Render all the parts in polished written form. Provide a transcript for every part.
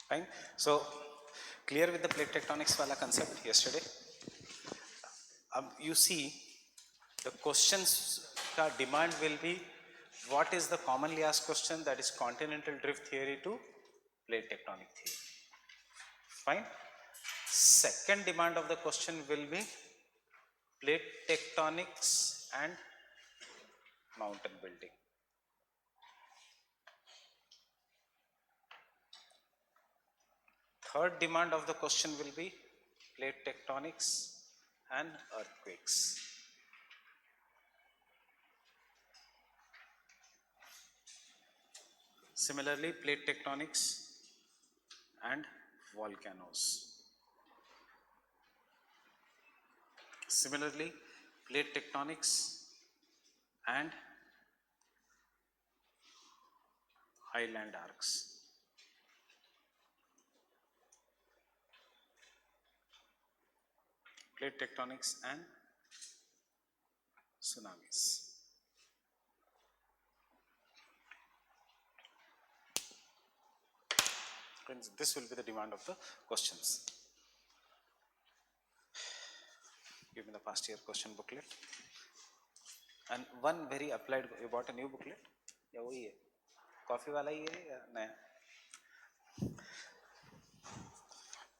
Fine. So clear with the plate tectonics wala concept yesterday. You see the questions ka demand will be what is the commonly asked question, that is continental drift theory to plate tectonic theory. Fine. Second demand of the question will be plate tectonics and mountain building. Third demand of the question will be plate tectonics and earthquakes. Similarly, plate tectonics and volcanoes. Similarly, plate tectonics and highland arcs. Plate tectonics and tsunamis. Friends, this will be the demand of the questions. Give me the past year question booklet. And one very applied, you bought a new booklet? या वही है? Coffee वाला ही है या नया?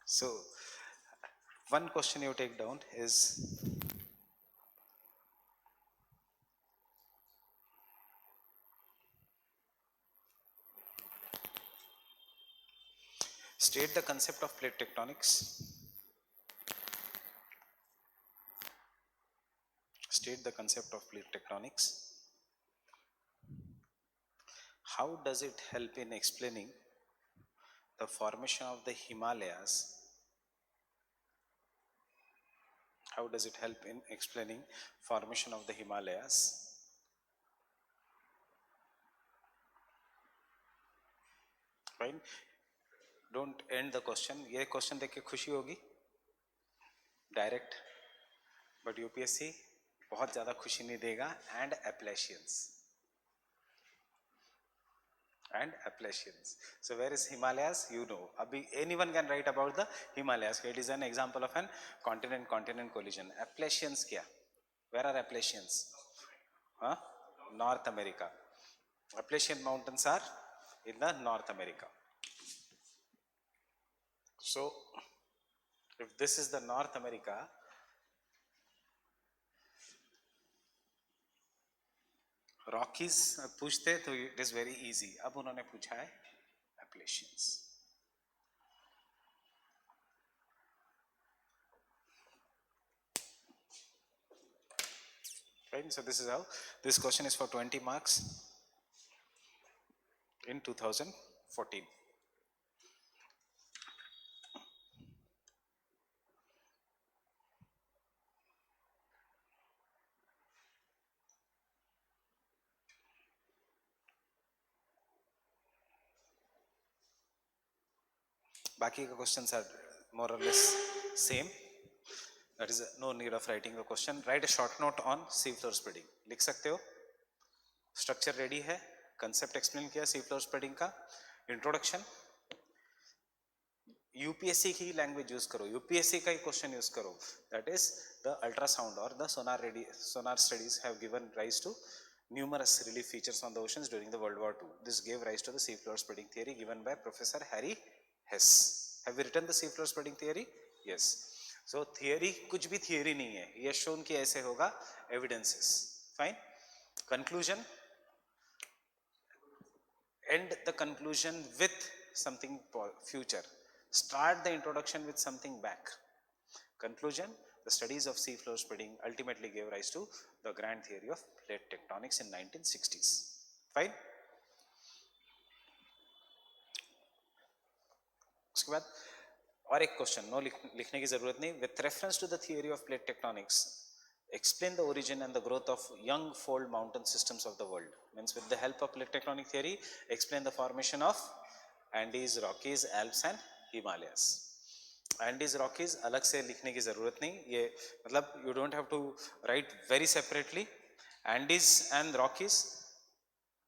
So, one question you take down is state the concept of plate tectonics. State the concept of plate tectonics. How does it help in explaining the formation of the Himalayas? How does it help in explaining formation of the Himalayas? Fine. Don't end the question. ये question देख के खुशी होगी direct, but UPSC बहुत ज़्यादा खुशी नहीं देगा. And Appalachians. So where is Himalayas? You know. Abhi anyone can write about the Himalayas. It is an example of an continent collision. Appalachians kya? Where are Appalachians? Huh? North America. Appalachian mountains are in the North America. So if this is the North America, Rockies पूछते तो it is very easy. अब उन्होंने पूछा है एप्लेशियंस. Right, so this is how this question is for 20 marks in 2014. बाकी का questions are more or less same. That is no need of writing the question. Write a short note on sea floor spreading. लिख सकते हो. Structure ready है, concept explain किया sea floor spreading का, introduction. UPSC की language use करो, UPSC का ही question use करो. दैट इज द अल्ट्रासाउंड और the sonar studies have given rise to numerous relief features on the oceans during the World War II. This gave rise to the sea floor spreading theory given by Professor Harry Hess. Have you written the sea floor spreading theory? Yes. So theory कुछ भी theory नहीं है, ये shown कि ऐसे होगा, evidences. Fine. Conclusion. End the conclusion with something future. Start the introduction with something back. Conclusion. The studies of sea floor spreading ultimately gave rise to the grand theory of plate tectonics in 1960s. Fine. उसके बाद और एक question, no लिखने की जरूरत नहीं. With reference to the theory of plate tectonics, explain the origin and the growth of young fold mountain systems of the world. Means with the help of plate tectonic theory, explain the formation of Andes, Rockies, Alps and Himalayas. Andes, Rockies अलग से लिखने की जरूरत नहीं, ये मतलब you don't have to write very separately. Andes and Rockies,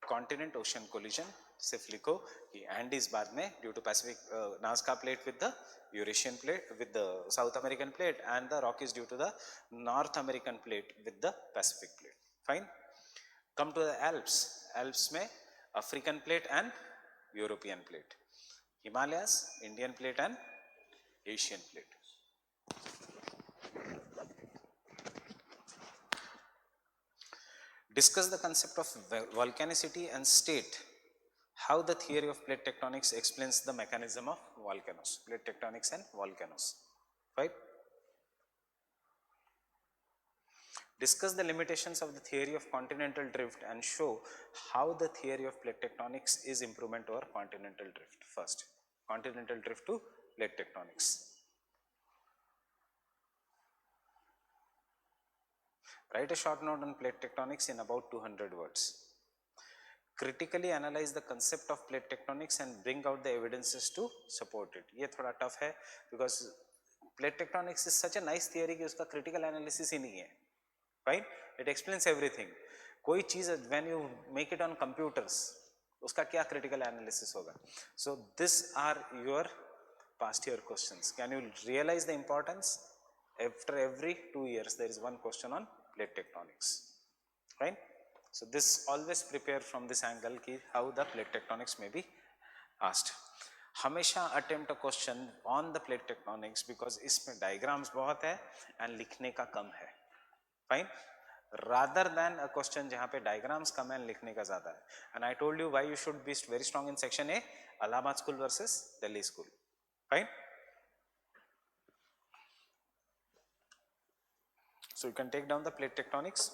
continent ocean collision. सिर्फ लिखो कि एंडीज बाद में due to Pacific Nazca plate with the Eurasian plate with the South American plate and the Rockies due to the North American plate with the Pacific plate. Fine. Come to the Alps. Alps में African plate and European plate. Himalayas Indian plate and Asian plate. Discuss the concept of volcanicity and state how the theory of plate tectonics explains the mechanism of volcanoes. Plate tectonics and volcanoes. Right? Discuss the limitations of the theory of continental drift and show how the theory of plate tectonics is improvement over continental drift. First, continental drift to plate tectonics. Write a short note on plate tectonics in about 200 words. Critically analyze the concept of plate tectonics and bring out the evidences to support it. ये थोड़ा tough है because plate tectonics is such a nice theory कि उसका critical analysis ही नहीं है. Right? It explains everything. कोई चीज़ when you make it on computers उसका क्या critical analysis होगा? So these are your past year questions. Can you realize the importance? After every 2 years there is one question on plate tectonics. Right? So this always prepare from this angle कि how the plate tectonics may be asked. हमेशा attempt a question on the plate tectonics because इसमें diagrams बहुत है and लिखने का कम है. Fine? Rather than a question जहाँ पे diagrams कम है and लिखने का ज़्यादा है. And I told you why you should be very strong in section A, Allahabad school versus Delhi school. Fine? So you can take down the plate tectonics.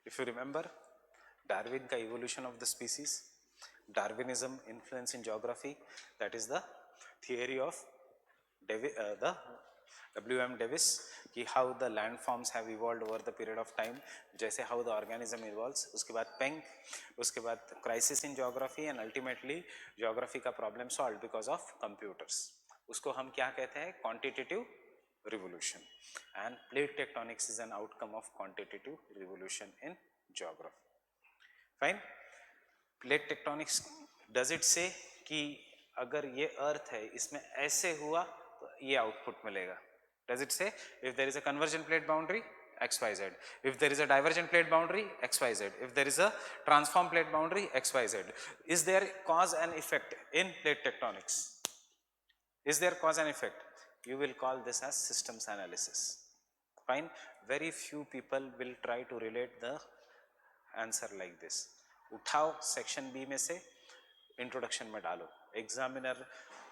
If you remember Darwin का evolution of the species, Darwinism influence in geography, that is the theory of the W.M. Davis कि how the landforms have evolved over the period of time, जैसे how the organism evolves. उसके बाद Penck, उसके बाद crisis in geography and ultimately geography का problem solved because of computers. उसको हम क्या कहते हैं? Quantitative revolution. And plate tectonics is an outcome of quantitative revolution in geography. Fine. Plate tectonics does it say कि अगर ये अर्थ है इसमें ऐसे हुआ तो ये आउटपुट मिलेगा? Does it say if there is a convergent plate boundary XYZ, if there is a divergent plate boundary XYZ, if there is a transform plate boundary XYZ? Is there cause and effect in plate tectonics? Is there cause and effect? You will call this as systems analysis. Fine. Very few people will try to relate the answer like this. उठाओ section B में से introduction में डालो. Examiner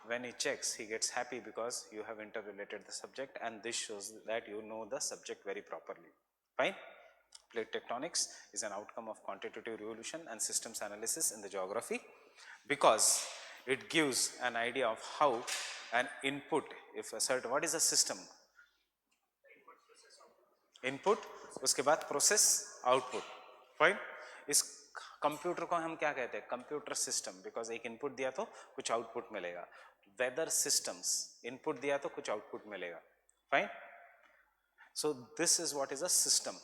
when he checks he gets happy because you have interrelated the subject and this shows that you know the subject very properly. Fine. Plate tectonics is an outcome of quantitative revolution and systems analysis in the geography because it gives an idea of how an input, if a certain, what is a system? Input, उसके बाद process, output. Fine. इस computer को हम क्या कहते हैं? Computer system, because एक input दिया तो कुछ आउटपुट मिलेगा. वेदर सिस्टम्स, इनपुट दिया तो कुछ आउटपुट मिलेगा. Fine. So this is what is a system.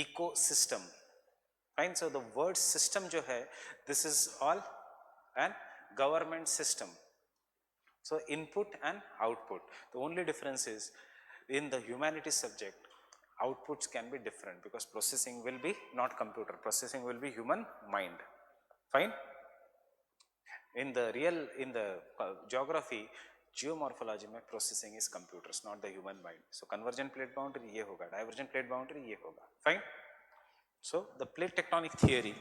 Ecosystem. Fine. So the word system जो है, this is all an government system. So input and output. The only difference is in the humanities subject, outputs can be different because processing will be not computer, processing will be human mind. Fine. In the geography, geomorphology में processing is computers, not the human mind. So convergent plate boundary ये होगा, divergent plate boundary ये होगा. Fine. So the plate tectonic theory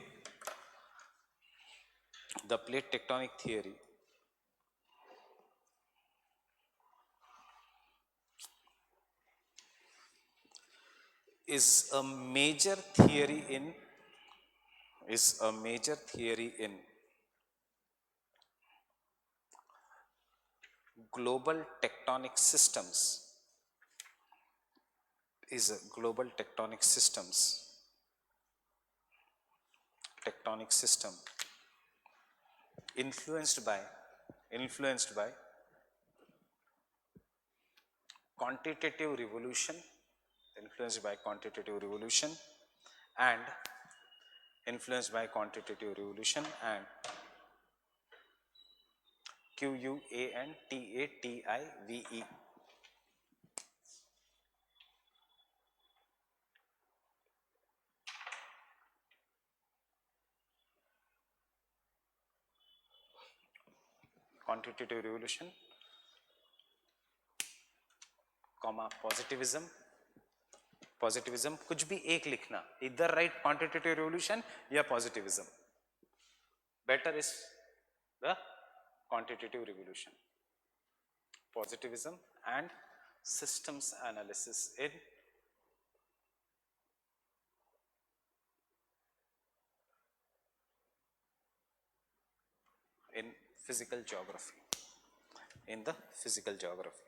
is a major theory in global tectonic systems. Tectonic system influenced by influenced by quantitative revolution, influenced by quantitative revolution and influenced by quantitative revolution and QUANTATIVE. Quantitative revolution, comma positivism. Positivism कुछ भी एक लिखना, इधर right quantitative revolution या positivism. Better is the quantitative revolution. Positivism and systems analysis in physical geography. In the physical geography.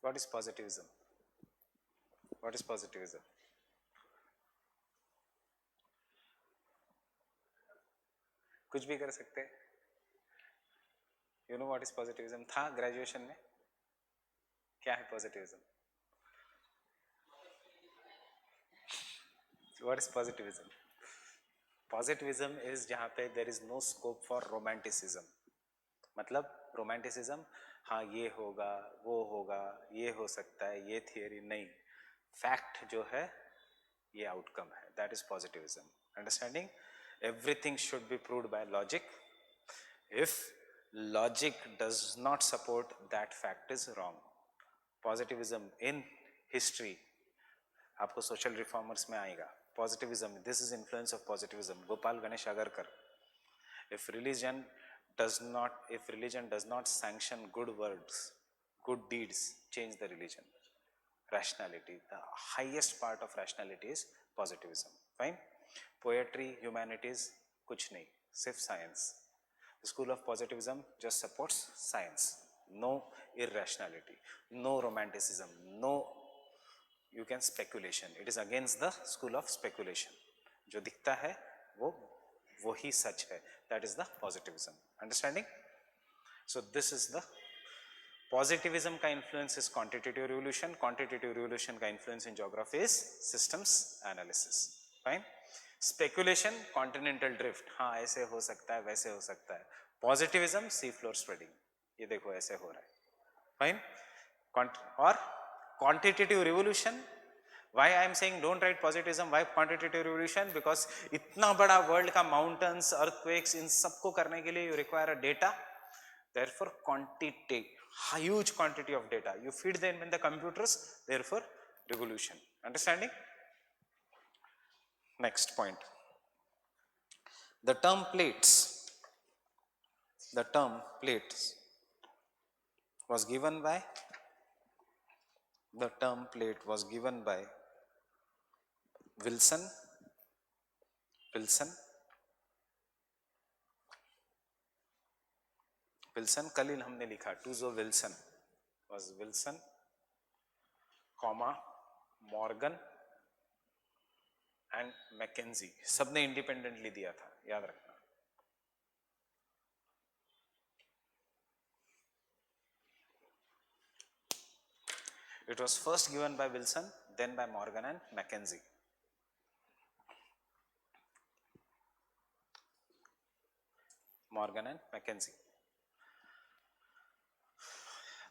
What is positivism? What is positivism? कुछ भी कर सकते हैं. You know what is positivism? था graduation में. क्या है positivism? What is positivism? Positivism is जहाँ पे there is no scope for romanticism. मतलब romanticism, हाँ ये होगा, वो होगा, ये हो सकता है, ये theory नहीं. Fact जो है, ये outcome है. That is positivism. Understanding? Everything should be proved by logic. If logic does not support that fact is wrong. Positivism in history, आपको social reformers में आएगा. Positivism, this is influence of positivism. Gopal Ganesh Agarkar. If religion does not sanction good words, good deeds, change the religion. Rationality, the highest part of rationality is positivism. Fine. Poetry, humanities, kuch nahi, sirf science. The school of positivism just supports science. No irrationality, no romanticism, no you can speculation. It is against the school of speculation. जो दिखता है वो ही सच है. That is the positivism. Understanding? So this is the positivism का influence is quantitative revolution. Quantitative revolution का influence in geography is systems analysis. Fine. Speculation, continental drift. हाँ ऐसे हो सकता है, वैसे हो सकता है. Positivism, sea floor spreading. ये देखो ऐसे हो रहा है. Fine. और quantitative revolution. Why I am saying don't write positivism? Why quantitative revolution? Because इतना बड़ा world का mountains, earthquakes, इन सबको करने के लिए you require a data. Therefore, quantity, huge quantity of data. You feed them in the computers. Therefore, revolution. Understanding? Next point. The term plates was given by Wilson. कल ही हमने लिखा टूजो Wilson was Wilson, Morgan and Mackenzie. सबने independently दिया था, याद रखना. It was first given by Wilson, then by Morgan and Mackenzie.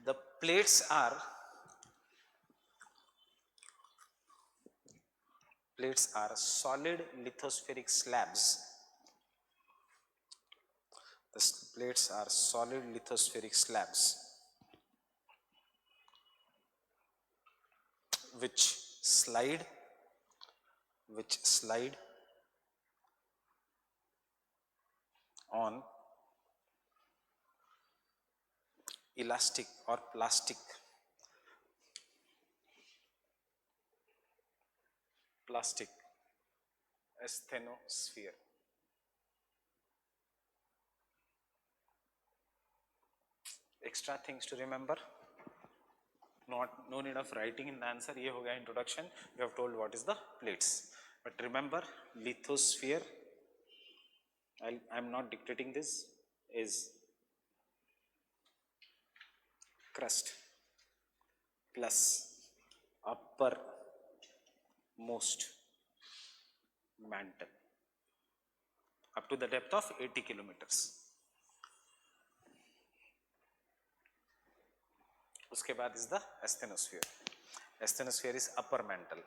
The plates are solid lithospheric slabs. The plates are solid lithospheric slabs which slide on elastic or plastic asthenosphere. Extra things to remember. No need of writing in the answer. ये हो गया introduction. You have told what is the plates. But remember, lithosphere, I'm not dictating this, is crust plus uppermost mantle up to the depth of 80 kilometers. उसके बाद is the asthenosphere. Asthenosphere is upper mantle.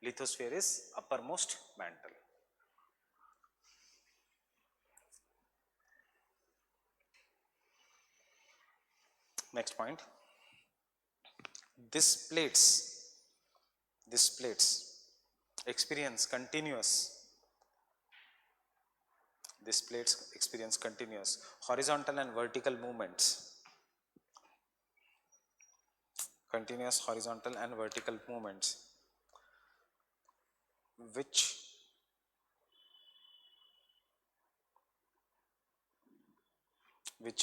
Lithosphere is uppermost mantle. Next point. These plates experience continuous horizontal and vertical movements. Continuous horizontal and vertical movements which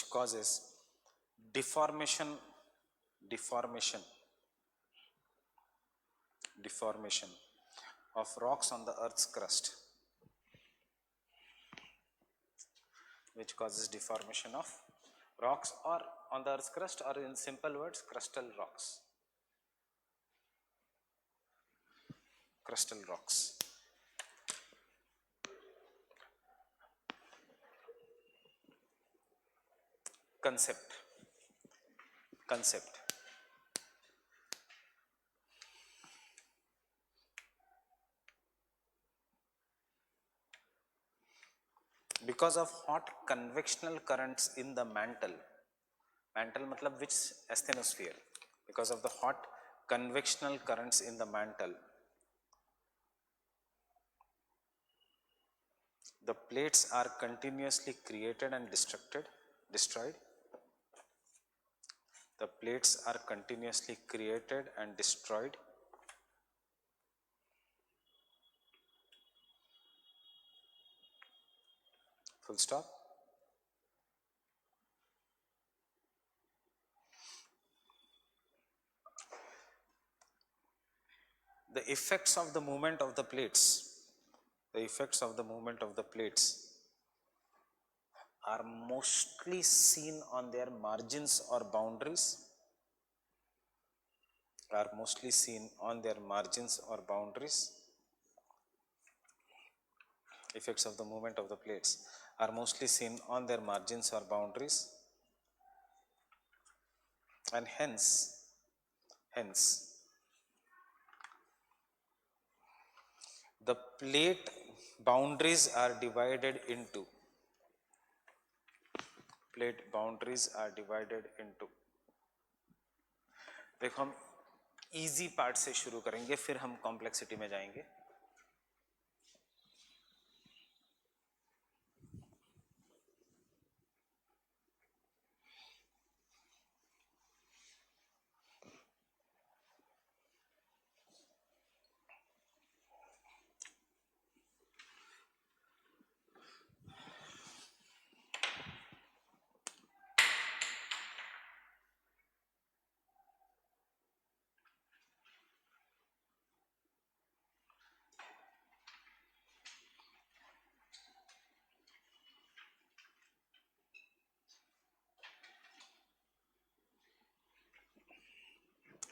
causes deformation of rocks on the earth's crust, which causes deformation of rocks or on the earth's crust, or in simple words, crustal rocks. Concept. Because of hot convectional currents in the mantle matlab which asthenosphere, because of the hot convectional currents in the mantle, the plates are continuously created and destroyed. The plates are continuously created and destroyed. Full stop. The effects of the movement of the plates are mostly seen on their margins or boundaries. Effects of the movement of the plates are mostly seen on their margins or boundaries, and hence the plate boundaries are divided into देखो हम easy part से शुरू करेंगे, फिर हम complexity में जाएंगे.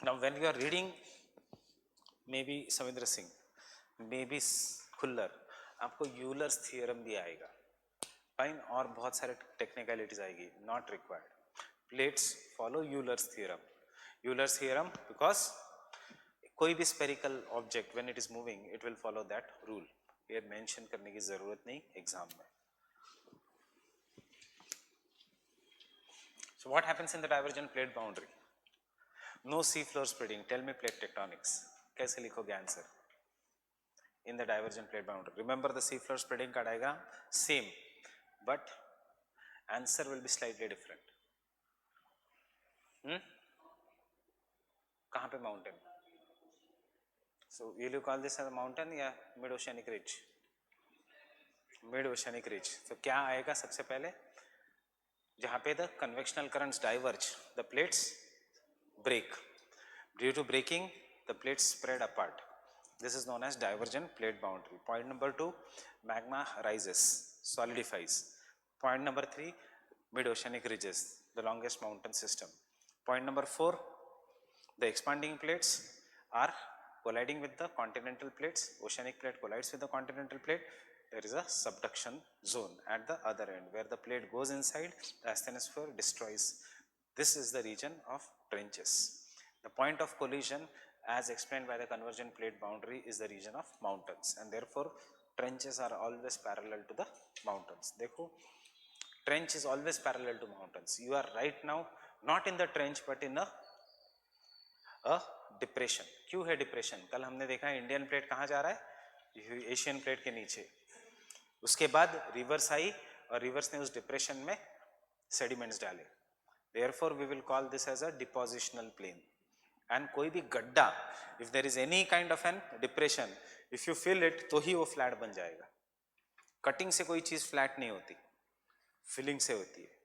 Now when you are reading maybe Savindra Singh, maybe Khullar, आपको यूलर्स थियरम भी आएगा, फाइन, और बहुत सारे टेक्निकलिटीज आएगी, not required. Plates follow Euler's theorem because कोई भी spherical object when it is moving it will follow that rule. ये मेंशन करने की जरूरत नहीं एग्जाम में. So what happens in the divergent plate boundary? No sea floor spreading. Tell me plate tectonics. कैसे लिखोगे answer in the divergent plate boundary? Remember the sea floor spreading का diagram same, but answer will be slightly different. कहाँ पे mountain? So will you call this as a mountain या mid oceanic ridge? Mid oceanic ridge. So क्या आएगा सबसे पहले? जहाँ पे the convectional currents diverge, the plates break. Due to breaking, the plates spread apart. This is known as divergent plate boundary. Point number 2, magma rises, solidifies. Point number 3, mid-oceanic ridges, the longest mountain system. Point number 4, the expanding plates are colliding with the continental plates. Oceanic plate collides with the continental plate. There is a subduction zone at the other end where the plate goes inside, the asthenosphere destroys. This is the region of trenches. The point of collision, as explained by the convergent plate boundary, is the region of mountains, and therefore trenches are always parallel to the mountains. देखो, trench is always parallel to mountains. You are right now not in the trench but in a depression. क्यों है depression? कल हमने देखा है Indian plate कहाँ जा रहा है, एशियन प्लेट के नीचे. उसके बाद रिवर्स आई और रिवर्स ने उस डिप्रेशन में सेडिमेंट्स डाले. Therefore we will call this as a depositional plain. And कोई भी गड्ढा, if there is any kind of an depression, if you fill it तो ही वो फ्लैट बन जाएगा. कटिंग से कोई चीज फ्लैट नहीं होती, फिलिंग से होती है.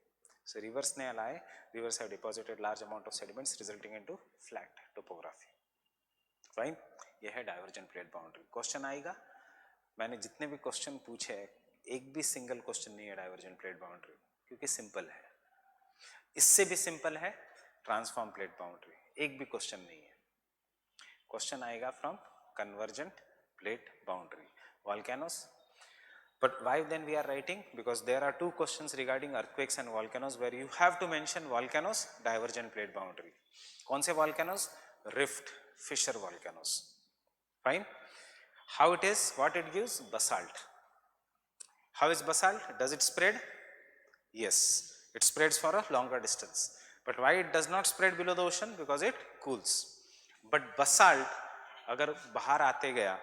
So rivers ने लाए, rivers have deposited large amount of sediments resulting into flat topography. Fine, ये है divergent plate boundary. Question आएगा, मैंने जितने भी क्वेश्चन पूछे एक भी सिंगल क्वेश्चन नहीं है divergent plate boundary, क्योंकि सिंपल है. इससे भी सिंपल है ट्रांसफॉर्म प्लेट बाउंड्री, एक भी क्वेश्चन नहीं है. क्वेश्चन आएगा from convergent plate boundary, volcanoes. But why then we are writing? Because there are two questions regarding earthquakes and volcanoes where you have to mention volcanoes, divergent plate boundary. कौन से volcanoes? Rift, fissure volcanoes. Fine. How it is? What it gives? Basalt. How is basalt? Does it spread? Yes, it spreads for a longer distance. But why it does not spread below the ocean? Because it cools. But basalt, अगर बाहर आते गया,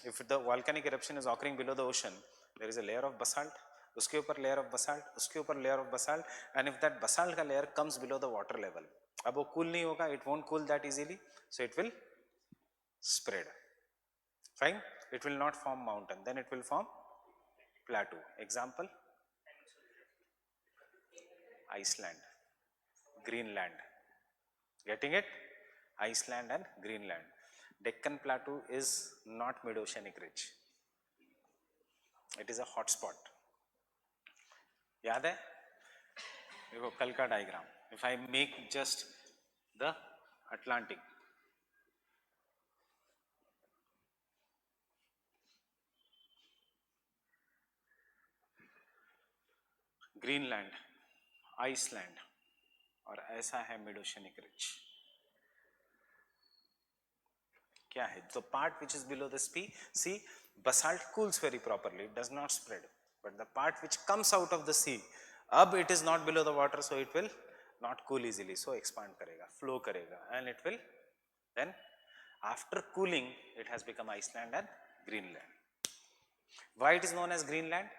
if the volcanic eruption is occurring below the ocean, there is a layer of basalt, उसके ऊपर layer of basalt, उसके ऊपर layer of basalt, and if that basalt का layer comes below the water level, अब वो cool नहीं होगा, it won't cool that easily, so it will spread. Fine, it will not form mountain, then it will form plateau. Example, Iceland, Greenland. Getting it? Iceland and Greenland. Deccan Plateau is not mid-oceanic ridge. It is a hot spot. याद है? देखो कल का diagram. If I make just the Atlantic, Greenland, Iceland, और ऐसा है mid-oceanic ridge. क्या है? The part which is below the sea, basalt cools very properly, it does not spread. But the part which comes out of the sea, अब it is not below the water, so it will not cool easily, so expand करेगा, flow करेगा, and it will then after cooling it has become Iceland and Greenland. Why it is known as Greenland?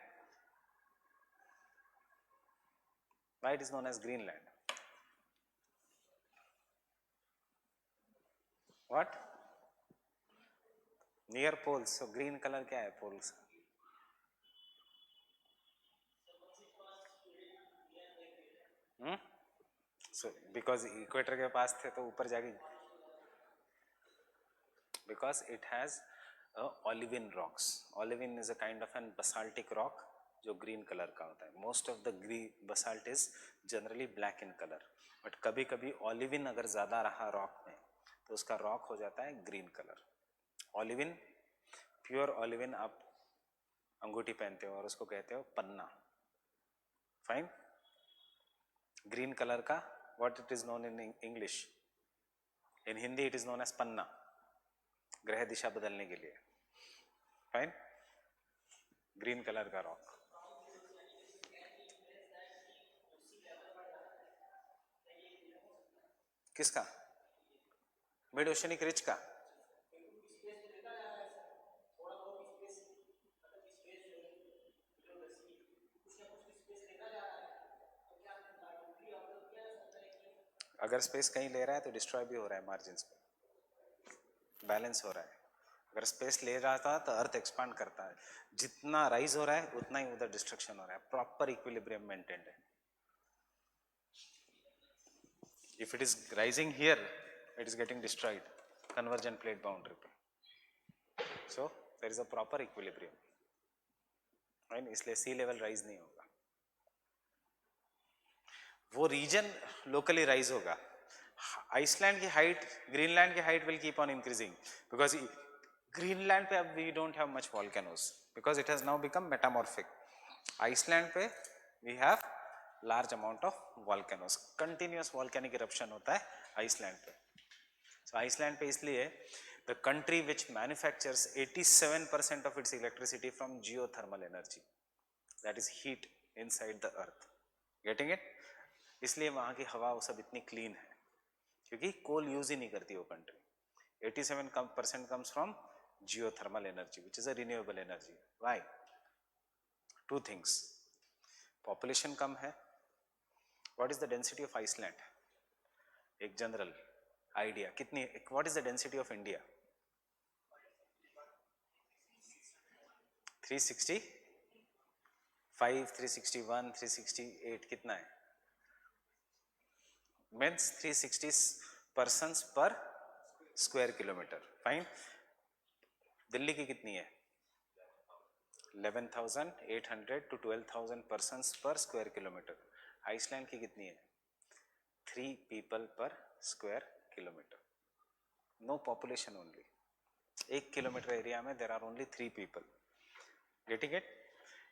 Why it is known as Greenland? What? Near poles. So green color क्या है poles? So because equator के पास थे तो ऊपर जाके, because it has olivine rocks. Olivine is a kind of an basaltic rock जो green color का होता है. Most of the basalt is generally black in color, but कभी कभी olivine अगर ज़्यादा रहा rock में तो उसका rock हो जाता है green color. Olivine, pure olivine आप अंगूठी पहनते हो और उसको कहते हो पन्ना. Fine. Green color का what it is known in English? In Hindi it is known as पन्ना, ग्रह दिशा बदलने के लिए. Fine. Green color का rock. किसका? मिड ओशनिक रिज का. अगर स्पेस कहीं ले रहा है तो डिस्ट्रॉय भी हो रहा है मार्जिन्स पे, बैलेंस हो रहा है. अगर स्पेस ले रहा था तो अर्थ एक्सपांड करता है, जितना राइज हो रहा है उतना ही उधर डिस्ट्रक्शन हो रहा है. प्रॉपर इक्विलिब्रियम मेंटेन्ड है. If it is rising here it is getting destroyed convergent plate boundary पे. So there is a proper equilibrium, right? इसलिए सी लेवल राइज नहीं होगा, वो रीजन लोकली राइज होगा. आइसलैंड की हाइट, ग्रीनलैंड की height will keep on increasing because Greenland पे अब we don't have much volcanoes because it has now become metamorphic. Iceland पे we have large amount of volcanoes, continuous volcanic eruption होता है Iceland पे. सो Iceland पे इसलिए the country which manufactures 87% of its electricity from geothermal energy, that is heat inside the earth. Getting it? इसलिए वहां की हवा वो सब इतनी क्लीन है क्योंकि कोल यूज ही नहीं करती वो country. 87% comes from geothermal energy which is a renewable energy. Why? Two things. Population कम है. What is the density of Iceland? एक जनरल आइडिया कितनी? What is the density of India? 365, 361, 368 कितना है? Means 360 persons per square kilometer. Fine. Delhi की कितनी है? 11,800 to 12,000 persons per square kilometer. Iceland की कितनी है? 3 people per square kilometer. No population only. 1 kilometre area में there are only 3 people. Getting it?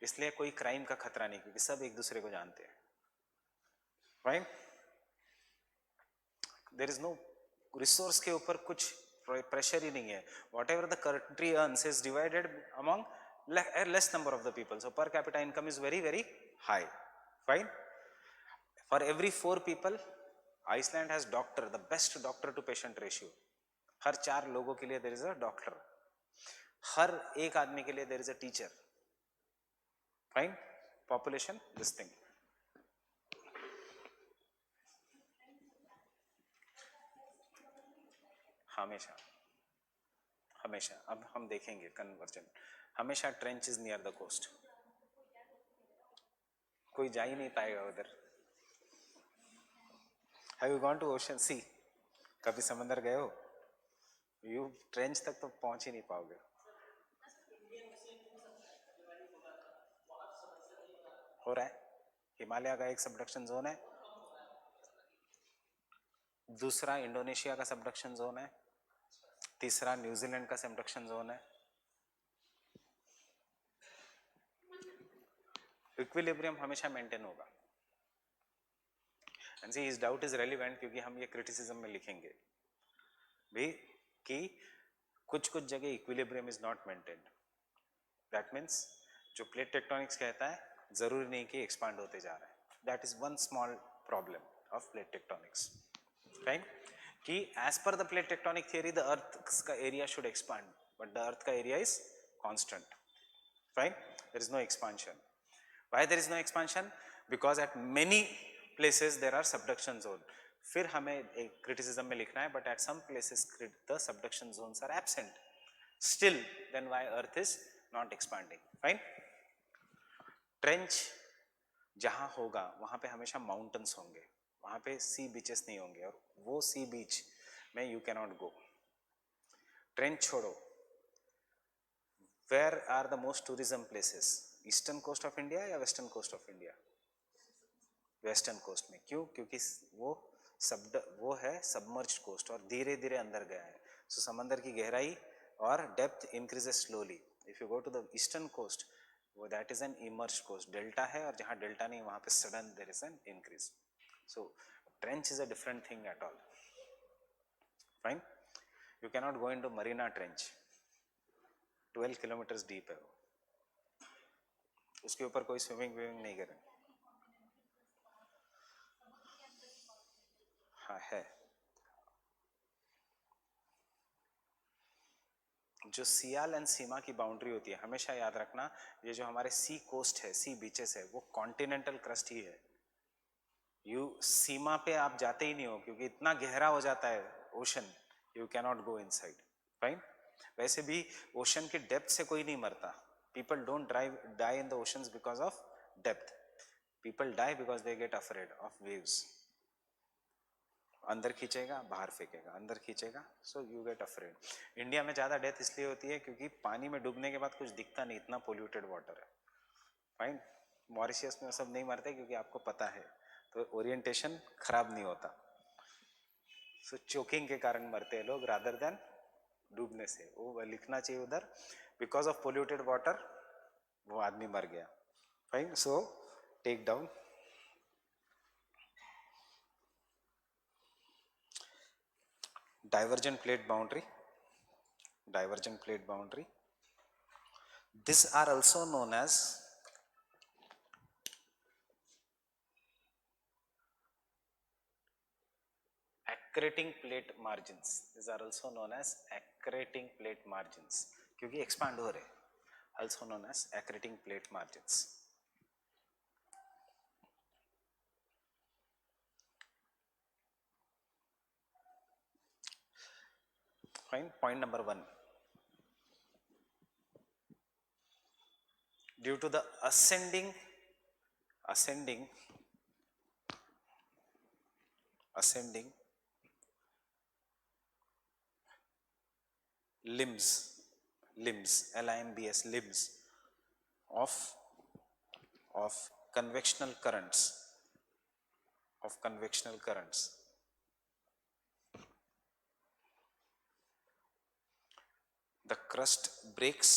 इसलिए कोई क्राइम का खतरा नहीं क्योंकि सब एक दूसरे को जानते हैं. Fine? There is no resource के ऊपर कुछ प्रेशर ही नहीं है. Whatever the country earns is divided among a less number of the people. So per capita income is very very high. Fine? For every 4 people, Iceland has doctor, the best doctor to patient ratio. हर 4 लोगों के लिए there is a doctor. हर एक आदमी के लिए there is a teacher. Fine? Population, this thing. हमेशा हमेशा अब हम देखेंगे कन्वर्जन. हमेशा trench is near the coast. कोई जा ही नहीं पाएगा उधर. Have you gone to ocean sea? कभी समंदर गए हो? यू ट्रेंच तक तो पहुंच ही नहीं पाओगे. हो रहा है. हिमालय का एक सबडक्शन जोन है, दूसरा इंडोनेशिया का सबडक्शन जोन है, तीसरा न्यूजीलैंड का सबडक्शन जोन है. इक्विलिब्रियम हमेशा मेंटेन होगा. एंड सी इस डाउट इज रेलिवेंट क्योंकि हम ये क्रिटिसिज्म में लिखेंगे भी कि कुछ कुछ जगह equilibrium is not maintained. That means जो प्लेट टेक्टोनिक्स कहता है जरूरी नहीं कि एक्सपांड होते जा रहा है. That is one small problem of plate tectonics. Right? कि as per the plate tectonic theory the earth का area should expand but the earth का area is constant. Right? There is no expansion. Why there is no expansion? Because at many places there are subduction zone. फिर हमें एक criticism में लिखना है, but at some places the subduction zones are absent. Still, then why Earth is not expanding? Fine? Trench जहाँ होगा वहाँ पे हमेशा mountains होंगे, वहाँ पे sea beaches नहीं होंगे और वो sea beach में you cannot go. Trench छोड़ो. Where are the most tourism places? Eastern coast of India या western coast of India? Western coast में. क्यों? क्योंकि वो है सबमर्ज्ड कोस्ट और धीरे धीरे अंदर गया है. सो समंदर की गहराई और depth increases slowly. If you go to the eastern coast, वो that is an emerged coast. Delta है और जहाँ डेल्टा नहीं वहाँ पे sudden there is an increase. So trench is a different thing at all. Fine? You cannot go into Mariana trench. 12 kilometres deep है वो. उसके ऊपर कोई स्विमिंग नहीं करें. हाँ है. जो सियाल एंड सीमा की बाउंड्री होती है, हमेशा याद रखना ये जो हमारे सी कोस्ट है, सी बीचेस है, वो कॉन्टिनेंटल क्रस्ट ही है. यू सीमा पे आप जाते ही नहीं हो क्योंकि इतना गहरा हो जाता है ocean, you cannot go inside. Fine? वैसे भी ओशन की डेप्थ से कोई नहीं मरता. People don't die in the oceans because of depth. People die because they get afraid of waves. अंदर खींचेगा बाहर फेंकेगा, अंदर खींचेगा, so you get afraid. India में ज़्यादा डेथ इसलिए होती है क्योंकि पानी में डूबने के बाद कुछ दिखता नहीं, इतना पोल्यूटेड वाटर है। फाइन, मॉरिशियस में सब नहीं मरते क्योंकि आपको पता है, तो ओरिएंटेशन खराब नहीं होता। सो चोकिंग के कारण मरते हैं लोग रादर देन डूबने से। वो लिखना चाहिए उधर, बिकॉज ऑफ पोल्यूटेड वाटर वो आदमी मर गया। Fine, so take down. Divergent plate boundary, divergent plate boundary. These are also known as accreting plate margins. These are also known as accreting plate margins क्योंकि expand हो रहे, also known as accreting plate margins. Fine. Point number 1. Due to the ascending limbs, limbs of convectional currents, the crust breaks,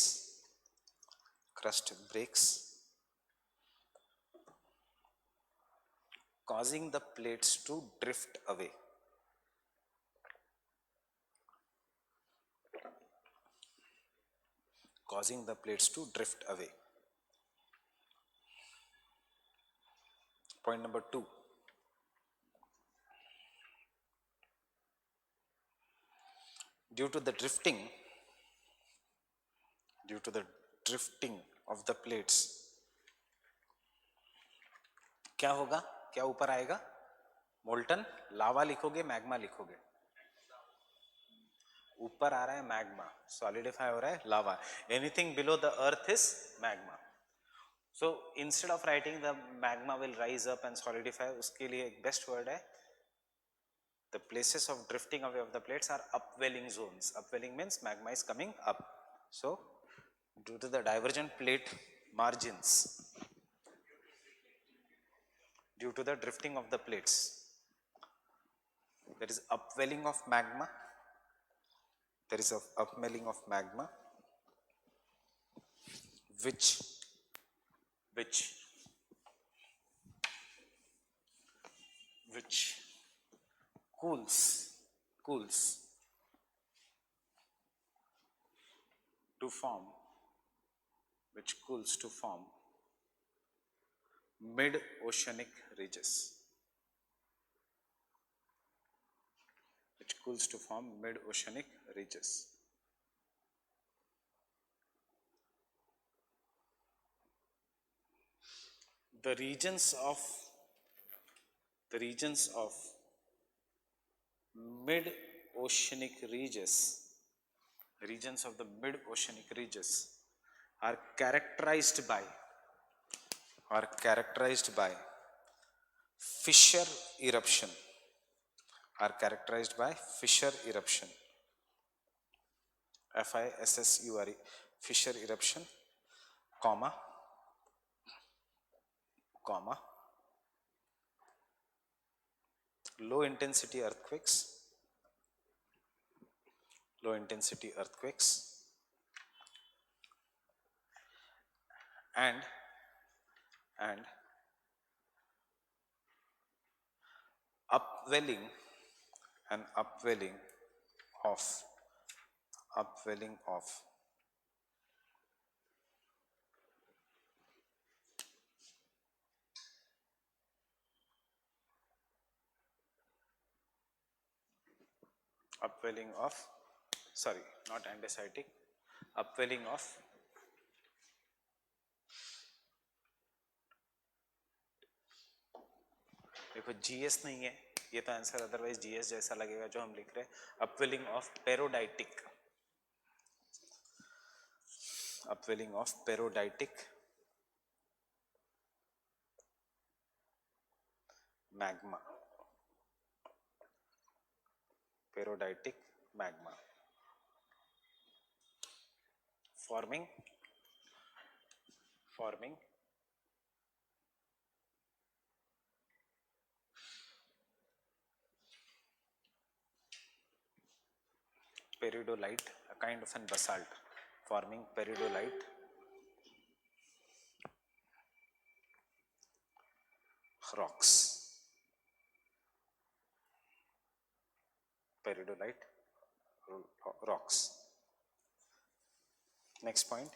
causing the plates to drift away. Point number 2. Due to the drifting of the plates, क्या होगा, क्या ऊपर आएगा? Molten लावा लिखोगे, magma लिखोगे? ऊपर आ रहा है मैग्मा, सॉलिडिफाई हो रहा है lava. Anything below the earth is magma. So instead of writing the magma will rise up and solidify, उसके लिए एक बेस्ट वर्ड है, the places of drifting away of the plates are upwelling zones. Upwelling means magma is coming up. So due to the divergent plate margins, due to the drifting of the plates, there is upwelling of magma, which cools to form mid-oceanic ridges. The regions of mid-oceanic ridges, are characterized by fissure eruption, FISSURE, fissure eruption, comma low intensity earthquakes, and upwelling of not andesitic, upwelling of देखो GS नहीं है ये तो answer, otherwise GS जैसा लगेगा जो हम लिख रहे हैं। Upwelling of peridotitic magma, Perioditic magma forming peridolite, a kind of an basalt, forming peridolite rocks. Peridolite rocks. Next point.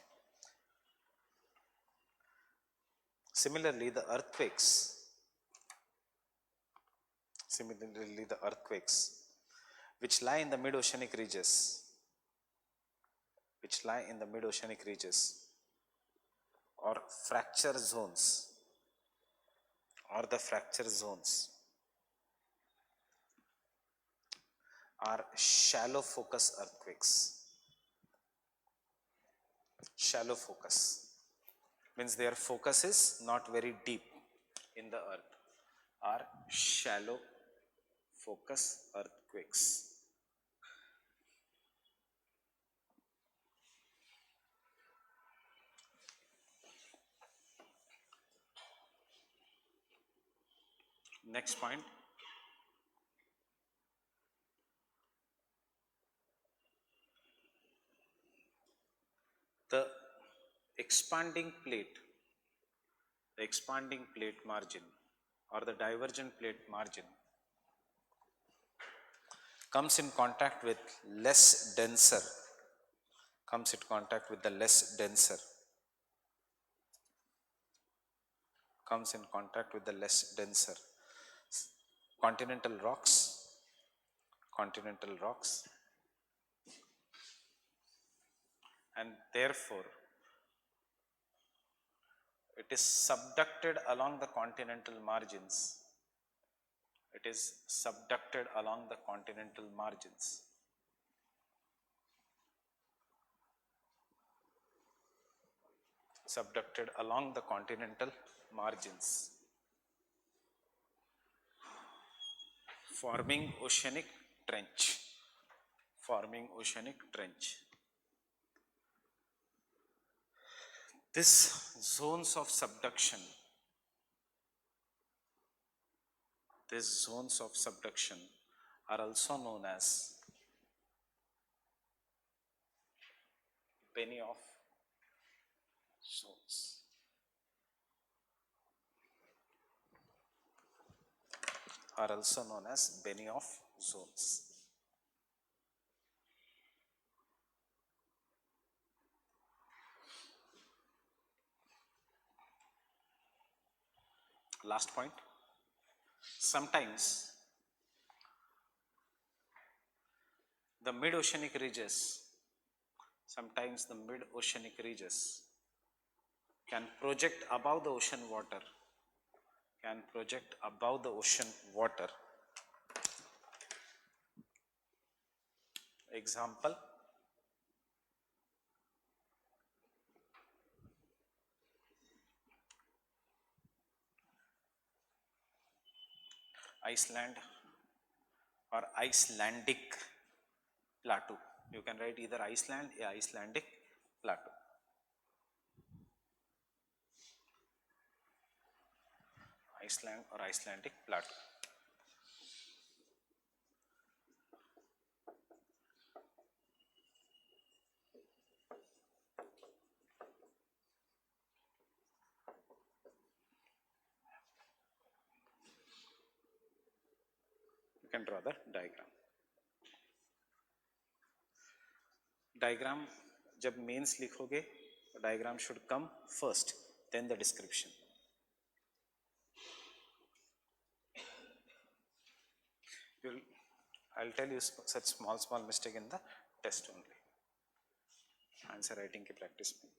Similarly, the earthquakes, which lie in the mid-oceanic regions, or fracture zones, are shallow focus earthquakes. Shallow focus means their focus is not very deep in the earth, are shallow focus earthquakes. Next point. The expanding plate margin or the divergent plate margin comes in contact with the less denser continental rocks, and therefore it is subducted along the continental margins. Forming oceanic trench. These zones of subduction are also known as Benioff zones. Last point. Sometimes the mid-oceanic ridges can project above the ocean water. Example, Iceland or Icelandic plateau. You can write either Iceland or Icelandic plateau. Iceland or Icelandic plateau. You can draw the diagram. जब mains लिखोगे तो diagram should come first, then the description. I'll tell you such small mistake in the test only. Answer writing की practice में.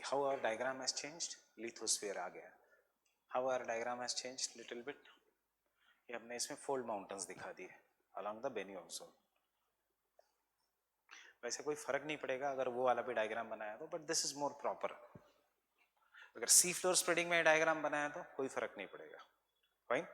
how our diagram has changed, lithosphere आ गया. How our diagram has changed little bit. ये हमने इसमें fold mountains दिखा दिए along the Bennu also. वैसे कोई फर्क नहीं पड़ेगा अगर वो वाला भी डायग्राम बनाया तो, but this is more proper. अगर सी फ्लोर स्प्रेडिंग में डायग्राम बनाया तो कोई फर्क नहीं पड़ेगा. Fine.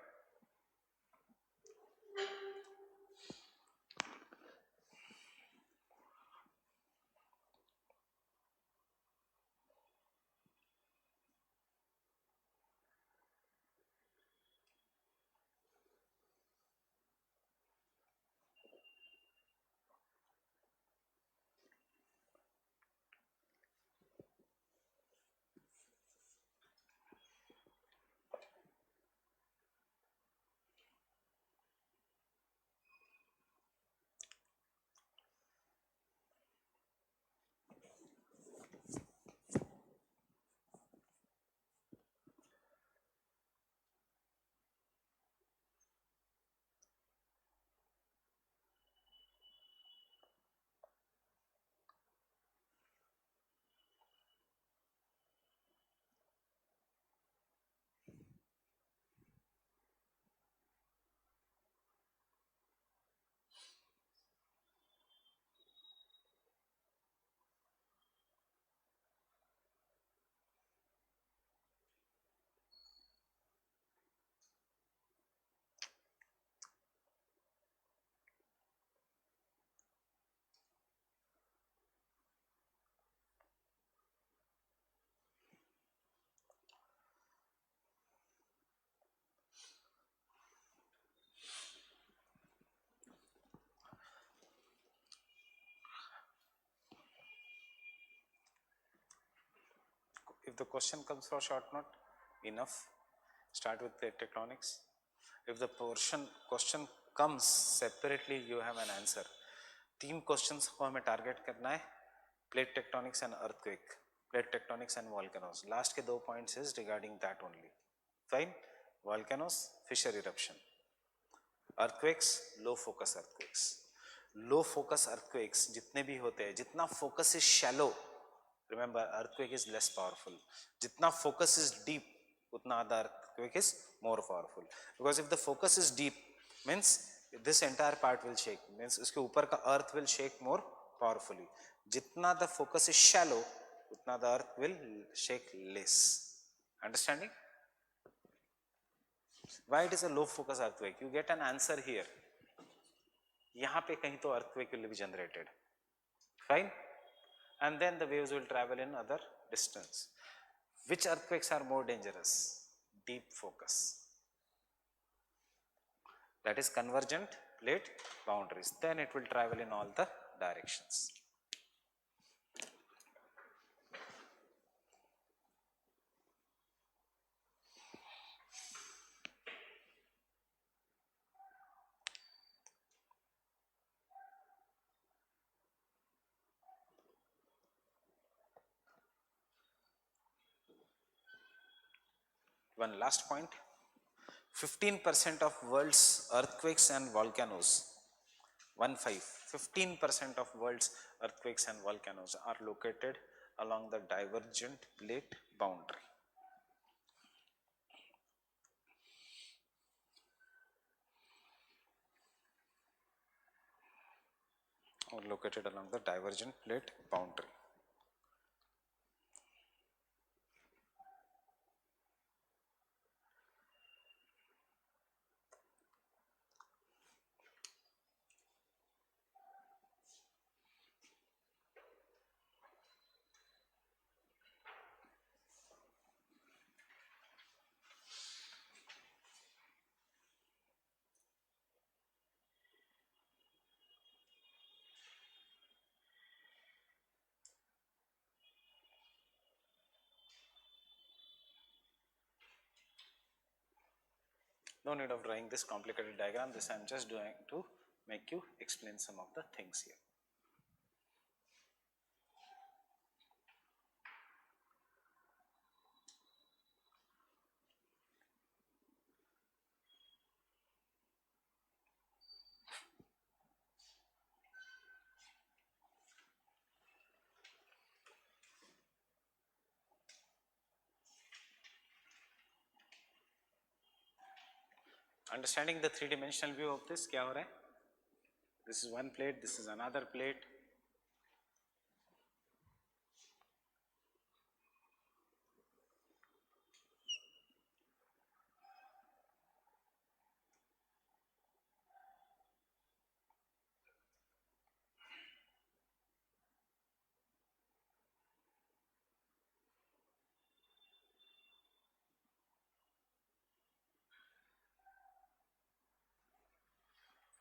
If the question comes for short note, enough. Start with plate tectonics. If the question comes separately, you have an answer. 3 questions को हमें टारगेट करना है. Plate tectonics and earthquake, plate tectonics and volcanoes. Last के 2 points is regarding that only. Fine. Volcanoes, fissure eruption. Earthquakes, low focus earthquakes. Low focus earthquakes जितने भी होते हैं, जितना focus is shallow, remember earthquake is less powerful. जितना focus is deep, उतना the earthquake is more powerful. Because if the focus is deep, means this entire part will shake. Means उसके ऊपर का earth will shake more powerfully. जितना the focus is shallow, उतना the earth will shake less. Understanding? Why it is a low focus earthquake? You get an answer here. यहाँ पे कहीं तो earthquake will be generated. Fine? And then the waves will travel in other distance. Which earthquakes are more dangerous? Deep focus. That is convergent plate boundaries. Then it will travel in all the directions. One last point. 15% of world's earthquakes and volcanoes, 15% of world's earthquakes and volcanoes are located along the divergent plate boundary. Or located along the divergent plate boundary. No need of drawing this complicated diagram. This I am just doing to make you explain some of the things here. Understanding the three-dimensional view of this, क्या हो रहा है? This is one plate, this is another plate.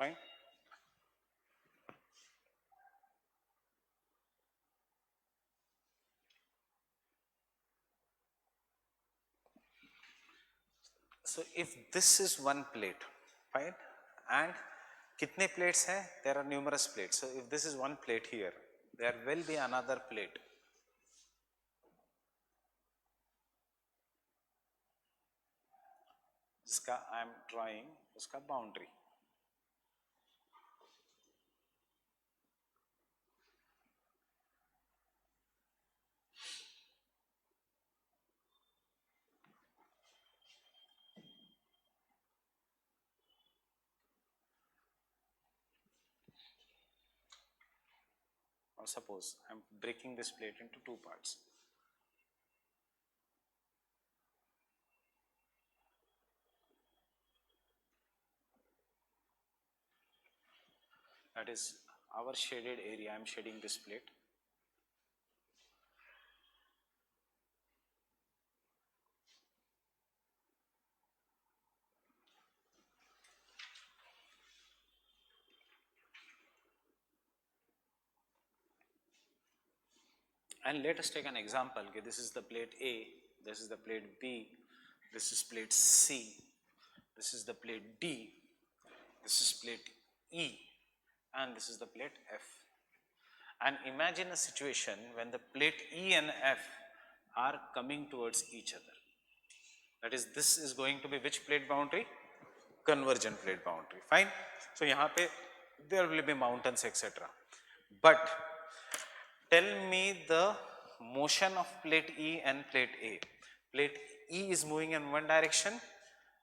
Fine. So if this is one plate, fine, and कितने plates हैं? There are numerous plates. So if this is one plate here, there will be another plate. इसका I am drawing उसका boundary. Or suppose I am breaking this plate into two parts. That is our shaded area. I am shading this plate. And let us take an example. Okay, this is the plate A, this is the plate B, this is plate C, this is the plate D, this is plate E, and this is the plate F. And imagine a situation when the plate E and F are coming towards each other. That is, this is going to be which plate boundary? Convergent plate boundary. Fine. So यहाँ पे there will be mountains etc. But tell me the motion of plate E and plate A. Plate E is moving in one direction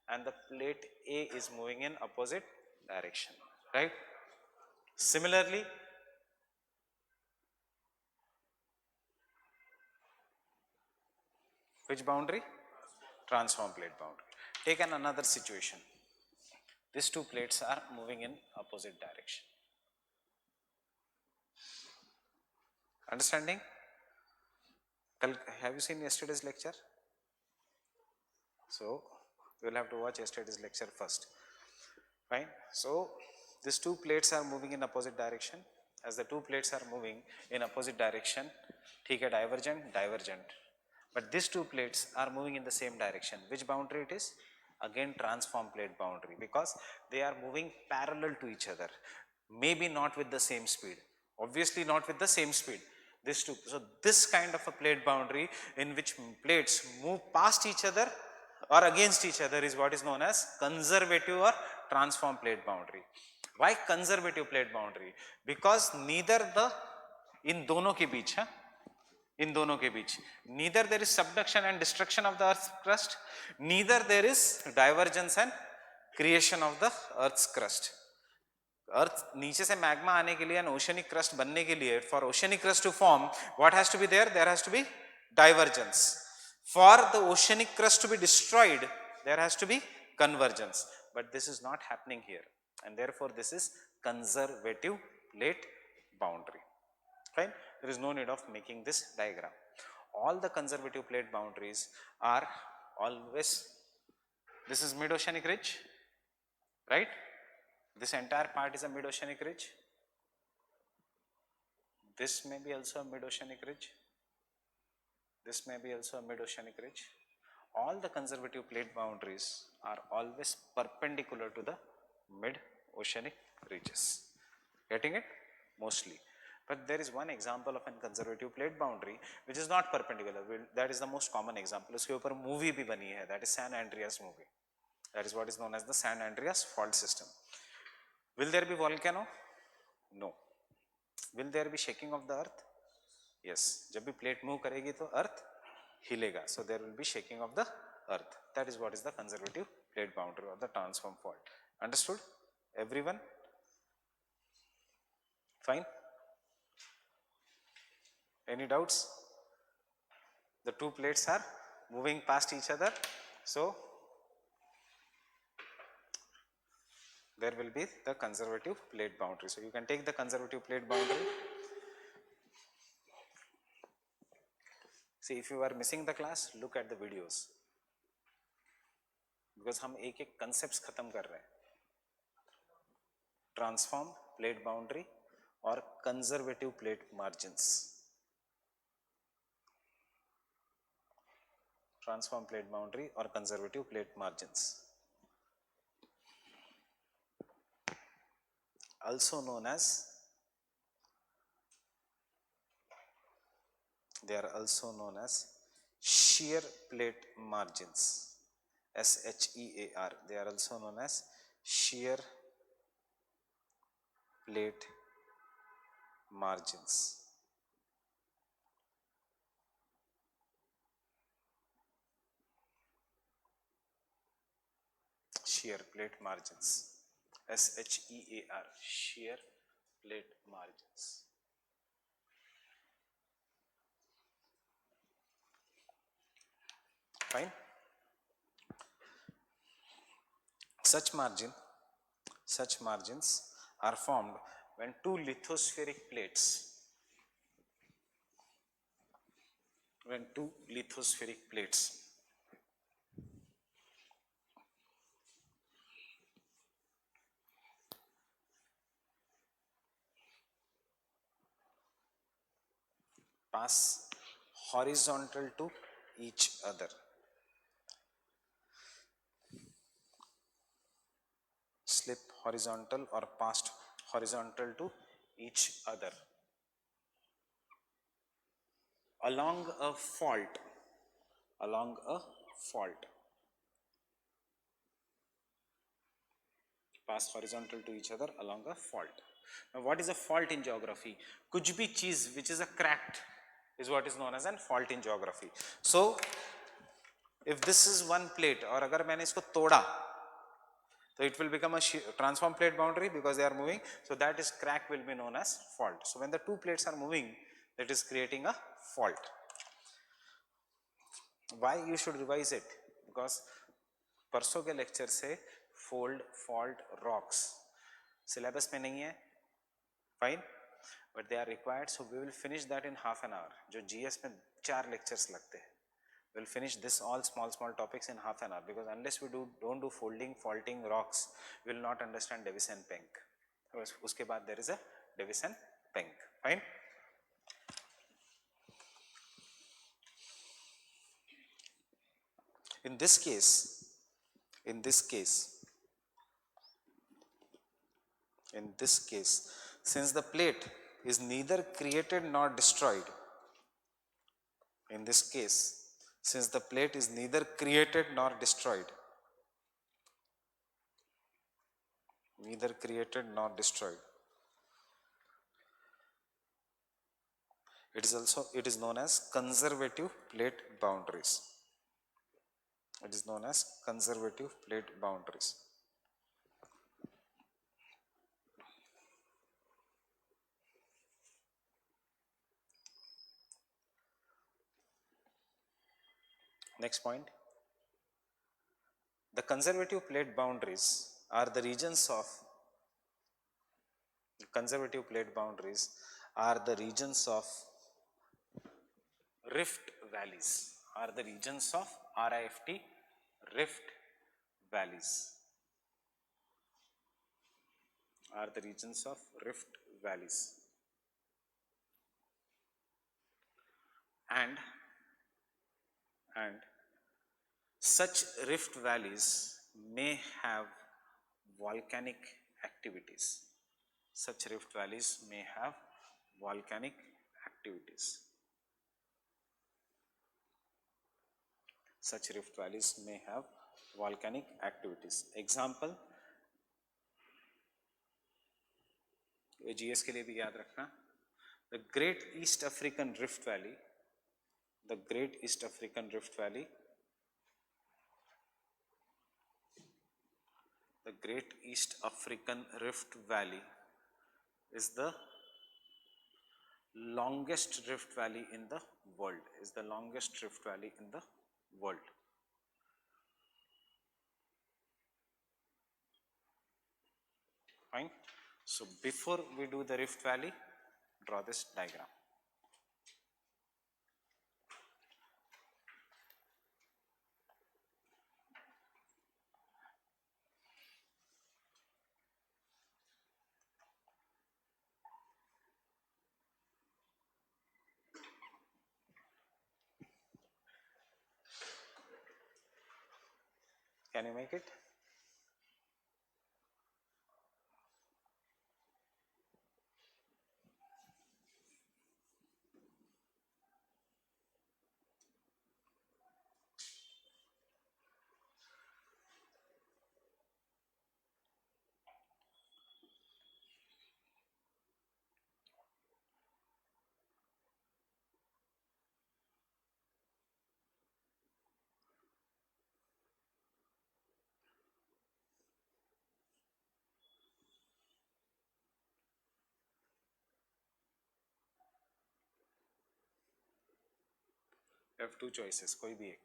and the plate A is moving in opposite direction, right? Similarly, which boundary? Transform plate boundary. Take another situation. These two plates are moving in opposite direction. Understanding? Have you seen yesterday's lecture? So, you will have to watch yesterday's lecture first. Fine. So, these two plates are moving in opposite direction. As the two plates are moving in opposite direction, ठीक है, divergent, divergent. But these two plates are moving in the same direction. Which boundary it is? Again, transform plate boundary, because they are moving parallel to each other. Maybe not with the same speed. Obviously not with the same speed. These two. So this kind of a plate boundary in which plates move past each other or against each other is what is known as conservative or transform plate boundary. Why conservative plate boundary? Because neither the इन दोनों के बीच है, इन दोनों के बीच neither there is subduction and destruction of the earth's crust, neither there is divergence and creation of the earth's crust. अर्थ नीचे से magma आने के लिए एंड ओशनिक क्रस्ट बनने के लिए, for oceanic crust to form what has to be there has to be divergence. For the oceanic crust to be destroyed there has to be convergence, but this is not happening here, and therefore this is conservative plate boundary. Fine. There is no need of making this diagram. All the conservative plate boundaries are always, this is mid-oceanic ridge, right? This entire part is a mid-oceanic ridge. This may be also a mid-oceanic ridge. This may be also a mid-oceanic ridge. All the conservative plate boundaries are always perpendicular to the mid-oceanic ridges. Getting it? Mostly. But there is one example of a conservative plate boundary which is not perpendicular. That is the most common example. उसके ऊपर movie भी बनी है. That is San Andreas movie. That is what is known as the San Andreas fault system. Will there be volcano? No. Will there be shaking of the earth? Yes. जब भी plate move करेगी तो earth हिलेगा. So there will be shaking of the earth. That is what is the conservative plate boundary or the transform fault. Understood? Everyone? Fine? Any doubts? The two plates are moving past each other, so there will be the conservative plate boundary. So you can take the conservative plate boundary. See, if you are missing the class, look at the videos, because हम एक एक concepts खत्म कर रहे हैं. Transform plate boundary or conservative plate margins. Transform plate boundary or conservative plate margins. Also known as, they are also known as shear plate margins. SHEAR. They are also known as shear plate margins. Shear plate margins. SHEAR. Shear plate margins. Fine. Such margins are formed when two lithospheric plates pass horizontal to each other. Slip horizontal or passed horizontal to each other along a fault. Pass horizontal to each other along a fault. Now what is a fault in geography? कुछ भी चीज which is a cracked is what is known as a fault in geography. So if this is one plate और अगर मैंने इसको तोड़ा, so it will become a transform plate boundary because they are moving. So that is crack will be known as fault. So when the two plates are moving, that is creating a fault. Why you should revise it? Because परसों के lecture से fold, fault, rocks syllabus में नहीं है, fine, but they are required. So we will finish that in half an hour. जो GS में 4 lectures लगते हैं. We'll finish this all small topics in half an hour, because unless we don't do folding, faulting, rocks, we will not understand Davis and Penck. उसके बाद there is a Davis and Penck. Fine. In this case, since the plate is neither created nor destroyed, since the plate is neither created nor destroyed, it is known as conservative plate boundaries. Next point, the conservative plate boundaries are the regions of rift valleys, RIFT, rift valleys, and such rift valleys may have volcanic activities. Such rift valleys may have volcanic activities. Example, ये GS के लिए भी याद रखना, the Great East African Rift Valley The Great East African Rift Valley is the longest rift valley in the world, is the longest rift valley in the world. Fine. So before we do the rift valley, draw this diagram. Can you make it? You have two choices, कोई भी एक.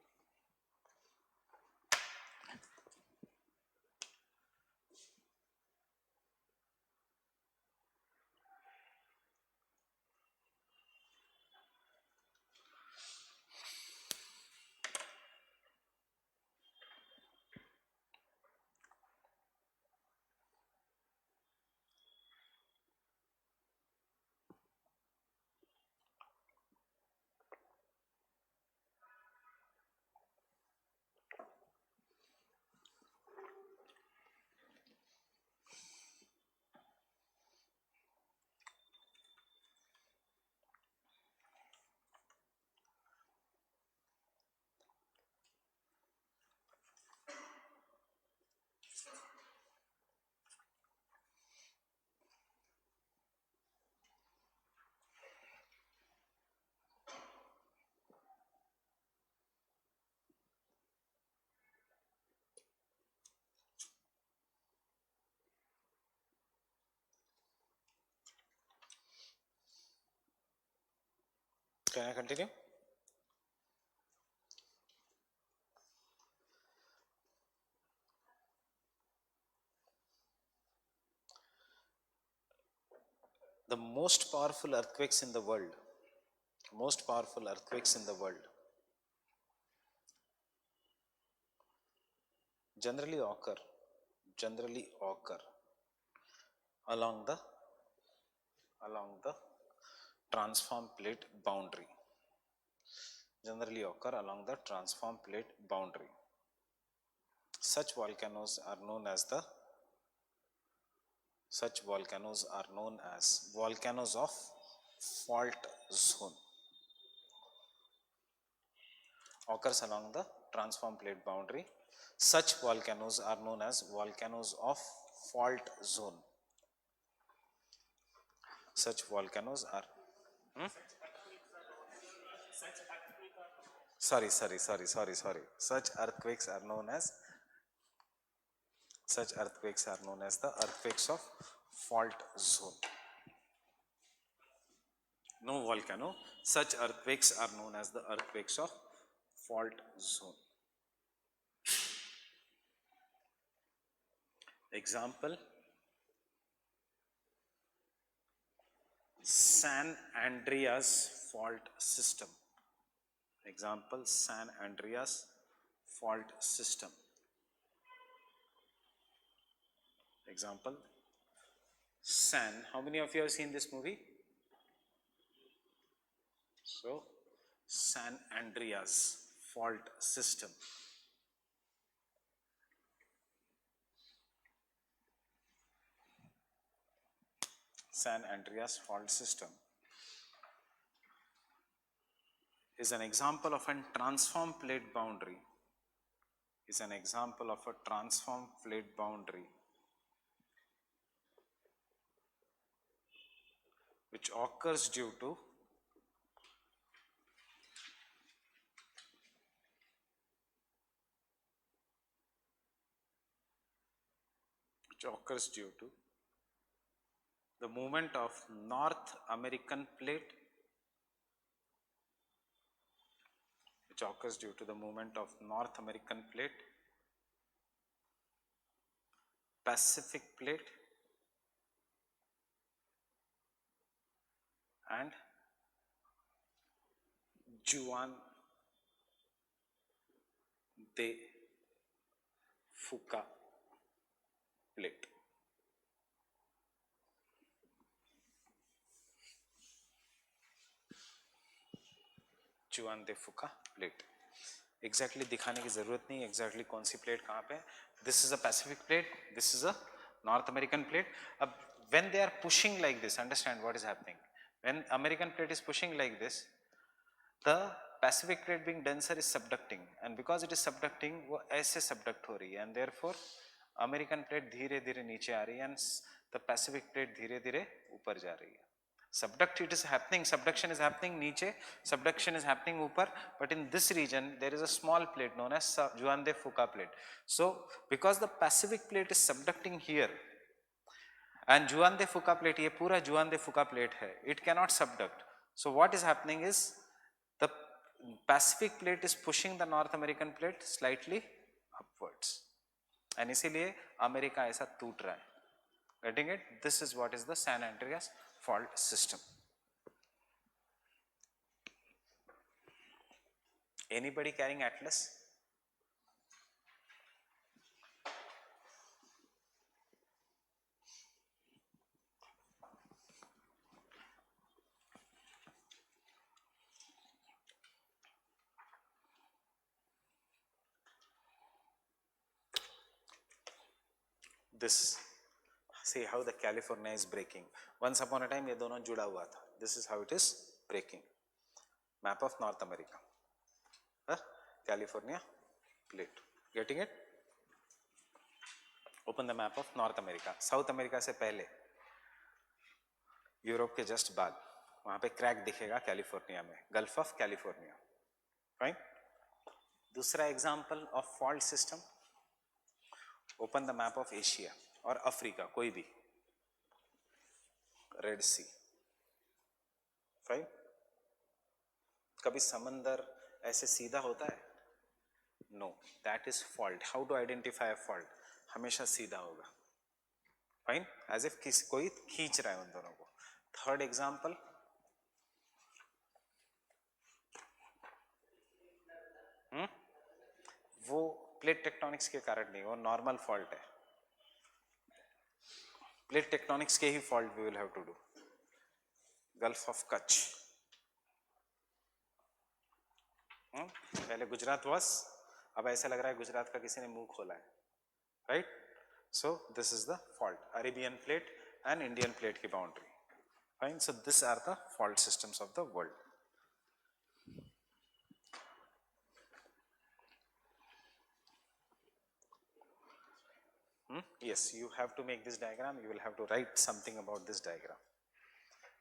Can I continue? The most powerful earthquakes in the world, most powerful earthquakes in the world generally occur, generally occur along the transform plate boundary, generally occur along the transform plate boundary. Such volcanoes are known as volcanoes of fault zone. Occurs along the transform plate boundary. Such volcanoes are known as volcanoes of fault zone. Such volcanoes are sorry. Such earthquakes are known as the earthquakes of fault zone. No volcano. Such earthquakes are known as the earthquakes of fault zone. Example: San Andreas fault system. Example: San Andreas fault system. Example: San. How many of you have seen this movie? So, San Andreas fault system. San Andreas fault system is an example of a transform plate boundary. Is an example of a transform plate boundary which occurs due to which occurs due to the movement of North American plate, which occurs due to the movement of North American plate, Pacific plate, and Juan de Fuca plate. जुआन दे फुका plate exactly दिखाने की जरूरत नहीं exactly कौन सी plate कहाँ पे. This is a Pacific plate, this is a north American plate. अब when they are pushing like this, understand what is happening. When American plate is pushing like this, the Pacific plate being denser is subducting, and because it is subducting वो ऐसे subduct हो रही है, and therefore American plate धीरे धीरे नीचे आ रही है and the Pacific plate धीरे धीरे ऊपर जा रही है. Subduct it is happening, subduction is happening नीचे, subduction is happening ऊपर, but in this region there is a small plate known as Juan de Fuca plate. So because the Pacific plate is subducting here and Juan de Fuca plate, ये पूरा Juan de Fuca plate है, it cannot subduct. So what is happening is the Pacific plate is pushing the North American plate slightly upwards, and इसीलिए America ऐसा टूट रहा है. Getting it? This is what is the San Andreas fault system. Anybody carrying atlas? This, see how the California is breaking. Once upon a time ये दोनों जुड़ा हुआ था. This is how it is breaking. Map of North America. California plate. Getting it? Open the map of North America. South America से पहले Europe के just बाद वहां पे क्रैक दिखेगा कैलिफोर्निया में, गल्फ ऑफ कैलिफोर्निया. फाइन. दूसरा example of fault system, open the map of Asia और अफ्रीका, कोई भी, रेड सी. फाइन. कभी समंदर ऐसे सीधा होता है? No, that is fault. How to identify a fault? हमेशा सीधा होगा. फाइन. एज इफ किसी कोई खींच रहा है उन दोनों को. थर्ड एग्जांपल, वो प्लेट टेक्टोनिक्स के कारण नहीं, वो नॉर्मल फॉल्ट है. प्लेट टेक्टोनिक्स के ही fault we will have to do. Gulf of Kutch. पहले गुजरात वाज, अब ऐसा लग रहा है गुजरात का किसी ने मुंह खोला है. Right. So this is the fault, Arabian plate and Indian plate की boundary. Fine. So this are the fault systems of the world. Yes, you have to make this diagram. You will have to write something about this diagram.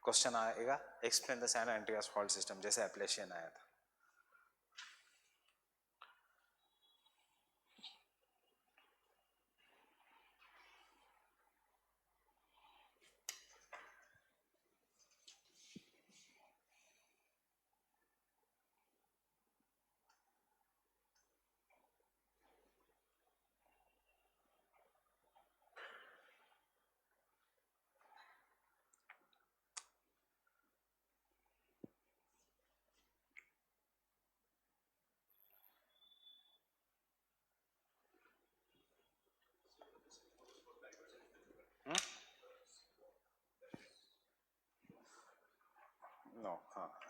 Question आएगा, explain the San Andreas fault system, जैसे Appalachian आया था. No,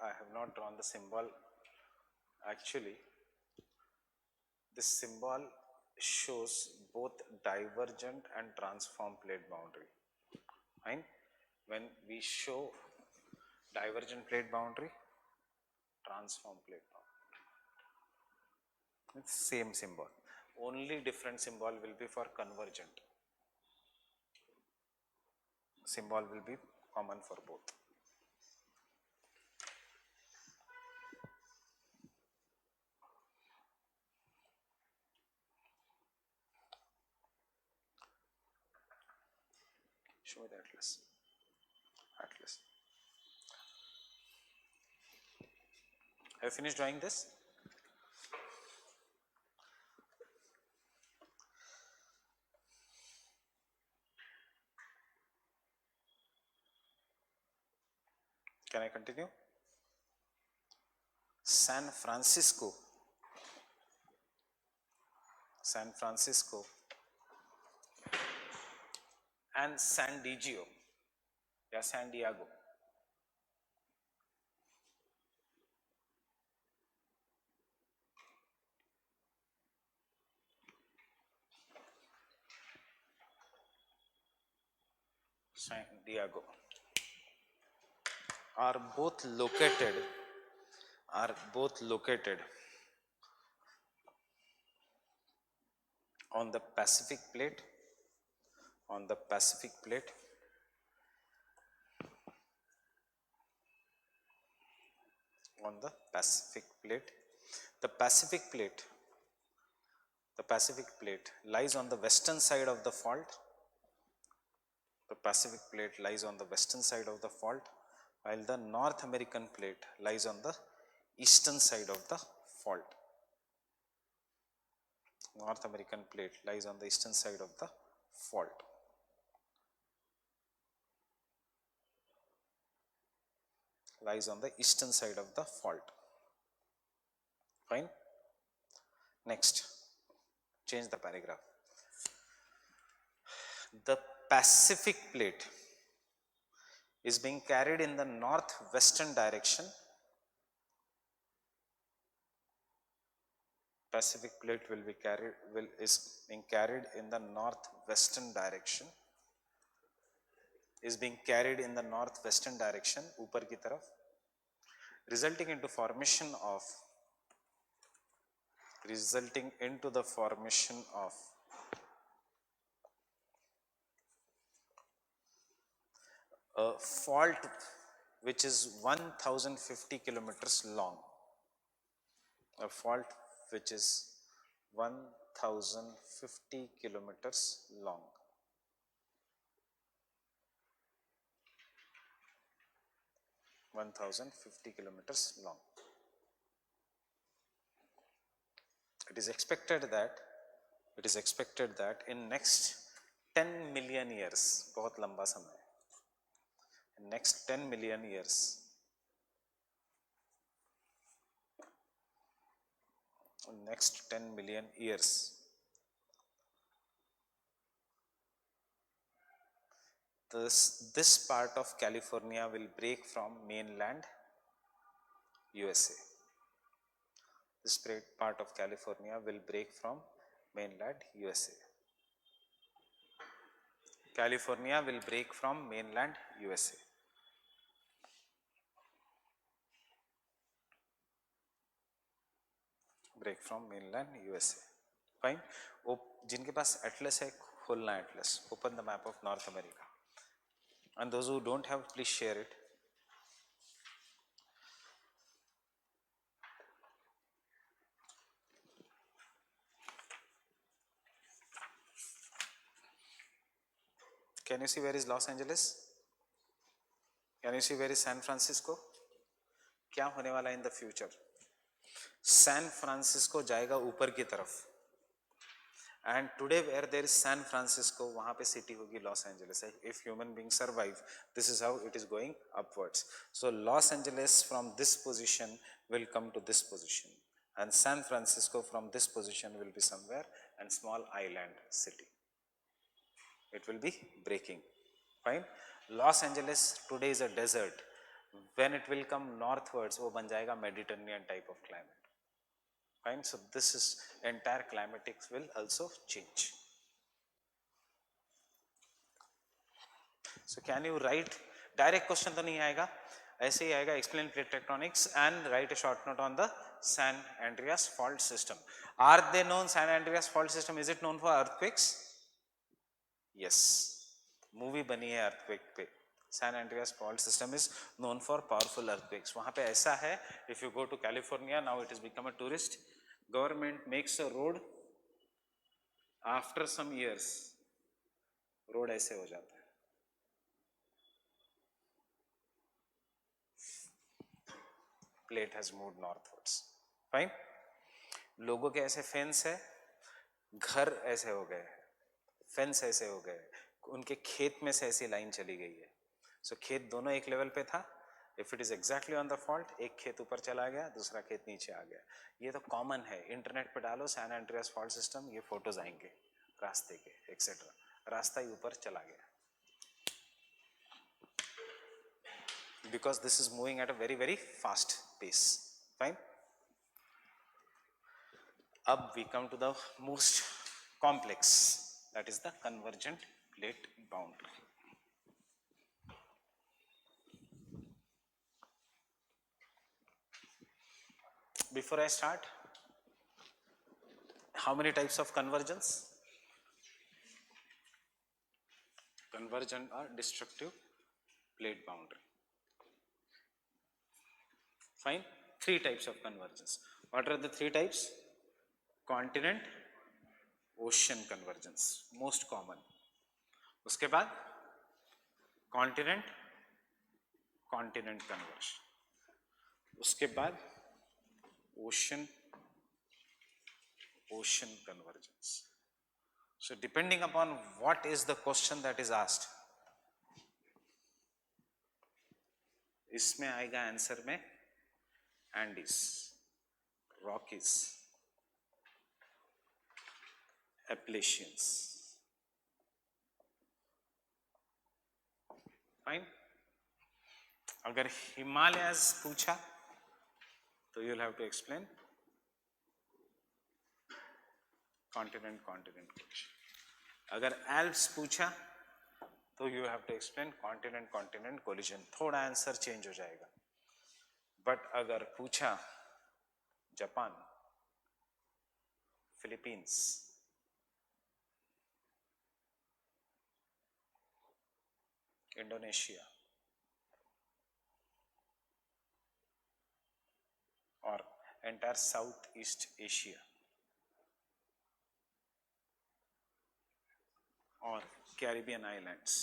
I have not drawn the symbol. Actually, this symbol shows both divergent and transform plate boundary. Fine. When we show divergent plate boundary, transform plate boundary, it's same symbol. Only different symbol will be for convergent. Symbol will be common for both. show the atlas. Have you finished drawing this? Can I continue? San Francisco and San Diego या San Diego. San Diego are both located on the Pacific plate, The Pacific plate lies on the western side of the fault. While the North American plate lies on the eastern side of the fault. North American plate lies on the eastern side of the fault. Fine. Next, change the paragraph. The Pacific plate is being carried in the northwestern direction. Pacific plate is being carried in the northwestern direction. ऊपर की तरफ, resulting into the formation of a fault which is 1050 kilometers long. A fault which is 1050 kilometers long. It is expected that in next 10 million years, बहुत लंबा समय, in next 10 million years, this part of California will break from mainland USA. This part of California will break from mainland USA. California will break from mainland USA. Fine. जिनके पास Atlas है, खोलना Atlas. Open the map of North America. And those who don't have, please share it. Can you see where is Los Angeles? Can you see where is San Francisco? क्या होने वाला in the future? San Francisco जाएगा ऊपर की तरफ. And today where there is San Francisco, वहाँ पे city होगी Los Angeles. If human beings survive, this is how it is going upwards. So Los Angeles from this position will come to this position, and San Francisco from this position will be somewhere, and small island city. It will be breaking. Fine. Los Angeles today is a desert. When it will come northwards, वो बन जाएगा Mediterranean type of climate. Fine. So this is entire climatics will also change. So can you write, direct question तो नहीं आएगा, ऐसे ही आएगा, explain plate tectonics and write a short note on the San Andreas fault system. Are they known? San Andreas fault system, is it known for earthquakes? Yes, movie बनी है earthquake पे. San Andreas fault system is known for powerful earthquakes. वहाँ पे ऐसा है, if you go to California, now it has become a tourist, government makes a road, after some years road ऐसे हो जाता है, plate has moved northwards. Fine. लोगों के ऐसे फेंस है, घर ऐसे हो गए, फेंस ऐसे हो गए, उनके खेत में से ऐसी लाइन चली गई है. सो खेत दोनों एक लेवल पे था. If it is exactly on the fault, एक खेत ऊपर चला गया, दूसरा खेत नीचे आ गया. ये तो कॉमन है. इंटरनेट पे डालो सैन एंड्रियास फॉल्ट सिस्टम, ये फोटोज आएंगे रास्ते के एक्सेट्रा. रास्ता ही ऊपर चला गया because this is moving at a very very fast pace. Fine. Up we come to the most complex, that is the convergent plate boundary. Before I start, how many types of convergence? Convergent or destructive plate boundary. Fine. 3 types of convergence. What are the 3 types? Continent, ocean convergence, most common. उसके बाद continent, continent conversion. उसके बाद ocean, ocean convergence. So depending upon what is the question that is asked, इसमें आएगा answer में Andes, Rockies, Appalachians. Fine. अगर Himalayas पूछा तो you'll have to explain continent collision. अगर Alps पूछा तो you have to explain continent collision. थोड़ा आंसर चेंज हो जाएगा. बट अगर पूछा जापान, फिलीपींस, इंडोनेशिया और एंटायर साउथ ईस्ट एशिया और Caribbean islands,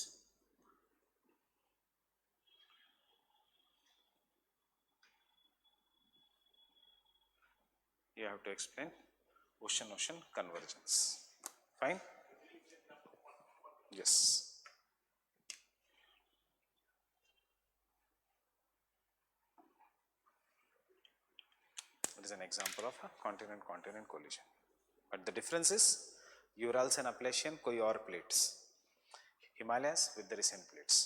you have to explain ocean convergence. Fine. Yes. It is an example of a continent collision. But the difference is Urals and Appalachian कोई और plates, Himalayas with the recent plates.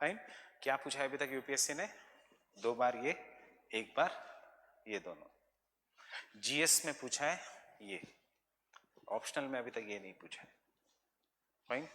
Fine. क्या पूछा है अभी तक UPSC ने? 2 बार ये, 1 बार ये दोनों. जीएस में पूछा है ये, ऑप्शनल में अभी तक ये नहीं पूछा है. Fine.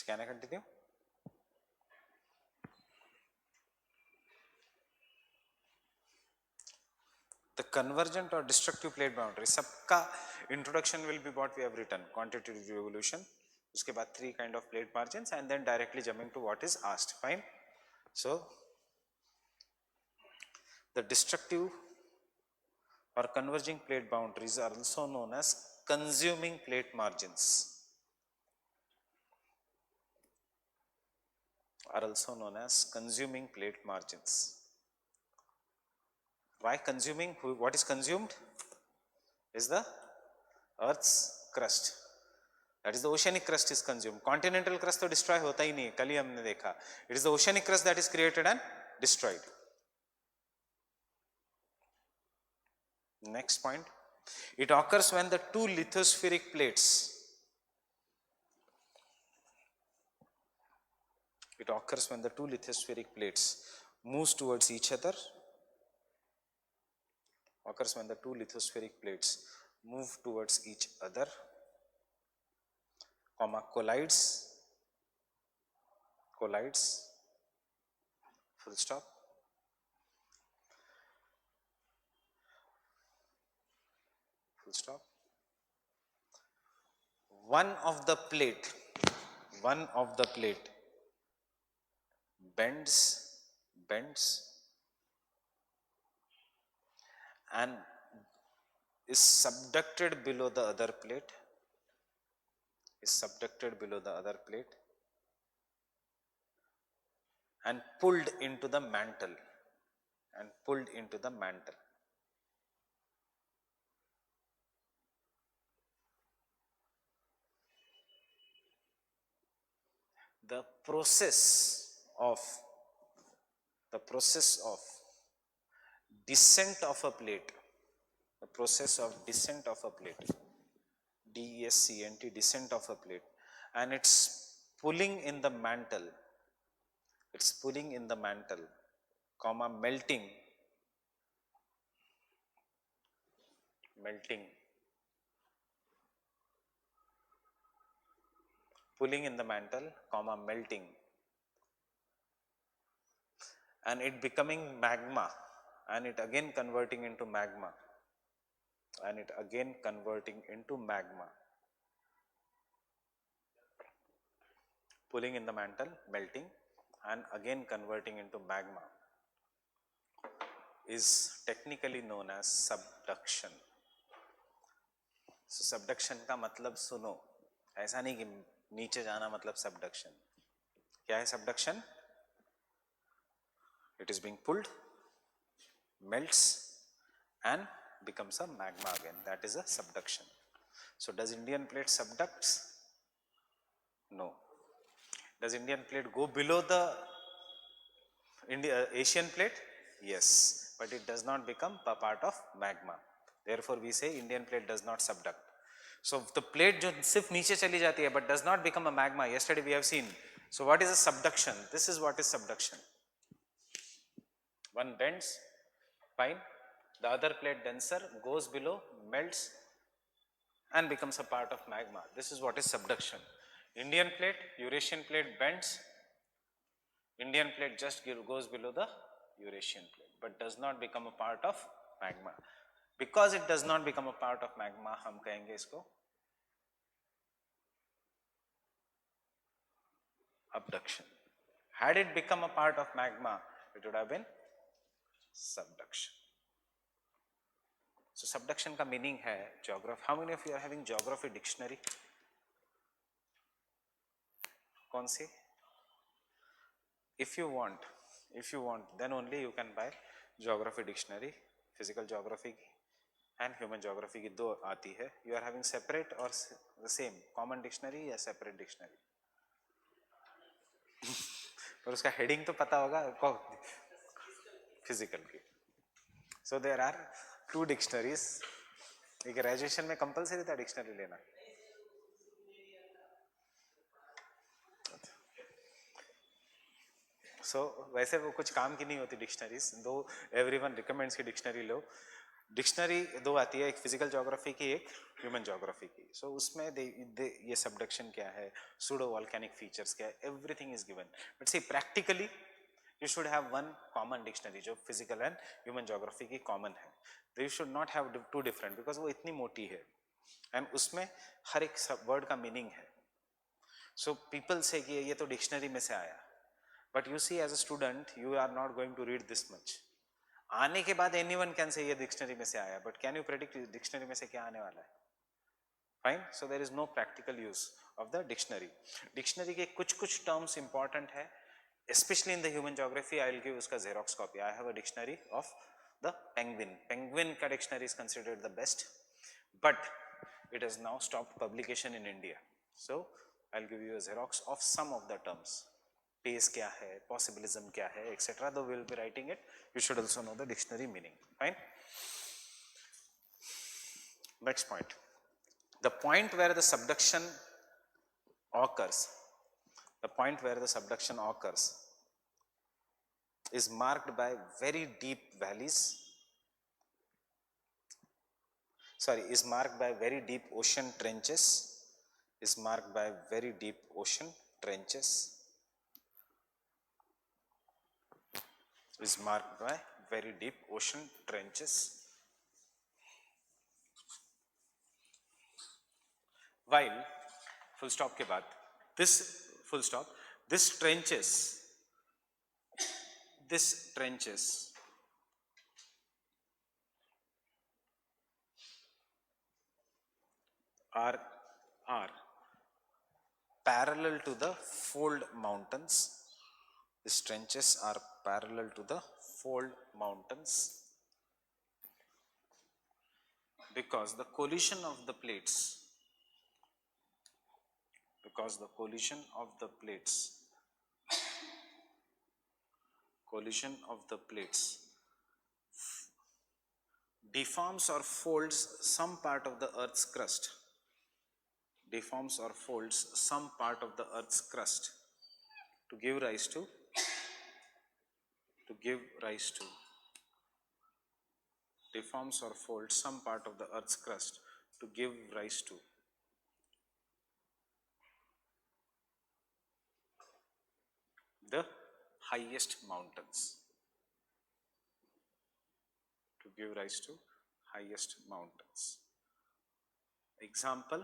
Can I continue? The convergent or destructive plate boundary, सबका introduction will be what we have written, quantitative evolution. उसके बाद 3 kind of plate margins and then directly jumping to what is asked. Fine. So the destructive or converging plate boundaries are also known as consuming plate margins. Are also known as consuming plate margins. Why consuming? What is consumed? Is the Earth's crust. That is the oceanic crust is consumed. Continental crust तो destroy होता ही नहीं है, कल ही हमने देखा. It is the oceanic crust that is created and destroyed. Next point. It occurs when the 2 lithospheric plates. It occurs when the 2 lithospheric plates moves towards each other. Occurs when the 2 lithospheric plates move towards each other, comma, collides, full stop, full stop, one of the plate, one of the plate bends and is subducted below the other plate, is subducted below the other plate and pulled into the mantle, and pulled into the mantle. The process of the process of descent of a plate, the process of descent of a plate, DESCENT, descent of a plate, and it's pulling in the mantle, it's pulling in the mantle, comma, melting, melting, pulling in the mantle, comma, melting, and it becoming magma, and it again converting into magma, and it again converting into magma, pulling in the mantle, melting, and again converting into magma, is technically known as subduction. So subduction का मतलब सुनो, ऐसा नहीं कि नीचे जाना मतलब subduction. क्या है subduction? It is being pulled, melts and becomes a magma again. That is a subduction. So does Indian plate subducts? No. Does Indian plate go below the Asian plate? Yes, but it does not become a part of magma. Therefore we say Indian plate does not subduct. So the plate जो सिर्फ नीचे चली जाती है but does not become a magma. Yesterday we have seen. So what is a subduction? This is what is subduction. One bends, fine. The other plate denser goes below, melts and becomes a part of magma. This is what is subduction. Indian plate, Eurasian plate bends. Indian plate just goes below the Eurasian plate but does not become a part of magma. Because it does not become a part of magma, हम कहेंगे इसको abduction. Had it become a part of magma, it would have been subduction. So subduction का meaning है geography. How many of you are having geography dictionary? कौन सी? If you want, then only you can buy geography dictionary. Physical geography की and human geography की दो आती है. You are having separate or the same common dictionary या separate dictionary? पर उसका heading तो पता होगा physical की. So there are two dictionaries. एक graduation में compulsory था dictionary लेना. So वैसे वो कुछ काम की नहीं होती डिक्शनरीज, दो एवरीवन रिकमेंड्स की डिक्शनरी लो. डिक्शनरी दो आती है, एक फिजिकल ज्योग्राफी की, एक ह्यूमन ज्योग्राफी की. सो उसमें ये सबडक्शन क्या है, सूडो वॉल्केनिक फीचर्स क्या है, everything is given. But see practically you should have one common dictionary जो फिजिकल एंड ह्यूमन ज्योग्राफी की कॉमन है. You should not have two different because वो इतनी मोटी है एंड उसमें हर एक वर्ड का मीनिंग है. सो पीपल से कि ये तो डिक्शनरी में से आया, but you see as a student you are not going to read this much. आने के बाद anyone can say ये डिक्शनरी में से आया, but can you predict dictionary में से क्या आने वाला है? Fine, so there is no practical use of the dictionary. Dictionary के कुछ terms important है, especially in the human geography. I will give उसका xerox copy. I have a dictionary of the penguin. Penguin का dictionary is considered the best, but it has now stopped publication in India. So I will give you a xerox of some of the terms. Pace क्या है, possibilism क्या है, etc. Though we will be writing it, you should also know the dictionary meaning. Fine. Next point. The point where the subduction occurs, the point where the subduction occurs is marked by very deep valleys. Sorry, is marked by very deep ocean trenches. Is marked by very deep ocean trenches. Is marked by very deep ocean trenches. While full stop के बाद, this full stop, this trenches are parallel to the fold mountains. These trenches are parallel to the fold mountains because the collision of the plates, deforms or folds some part of the earth's crust, to give rise to deforms or folds some part of the earth's crust to give rise to the highest mountains. Example,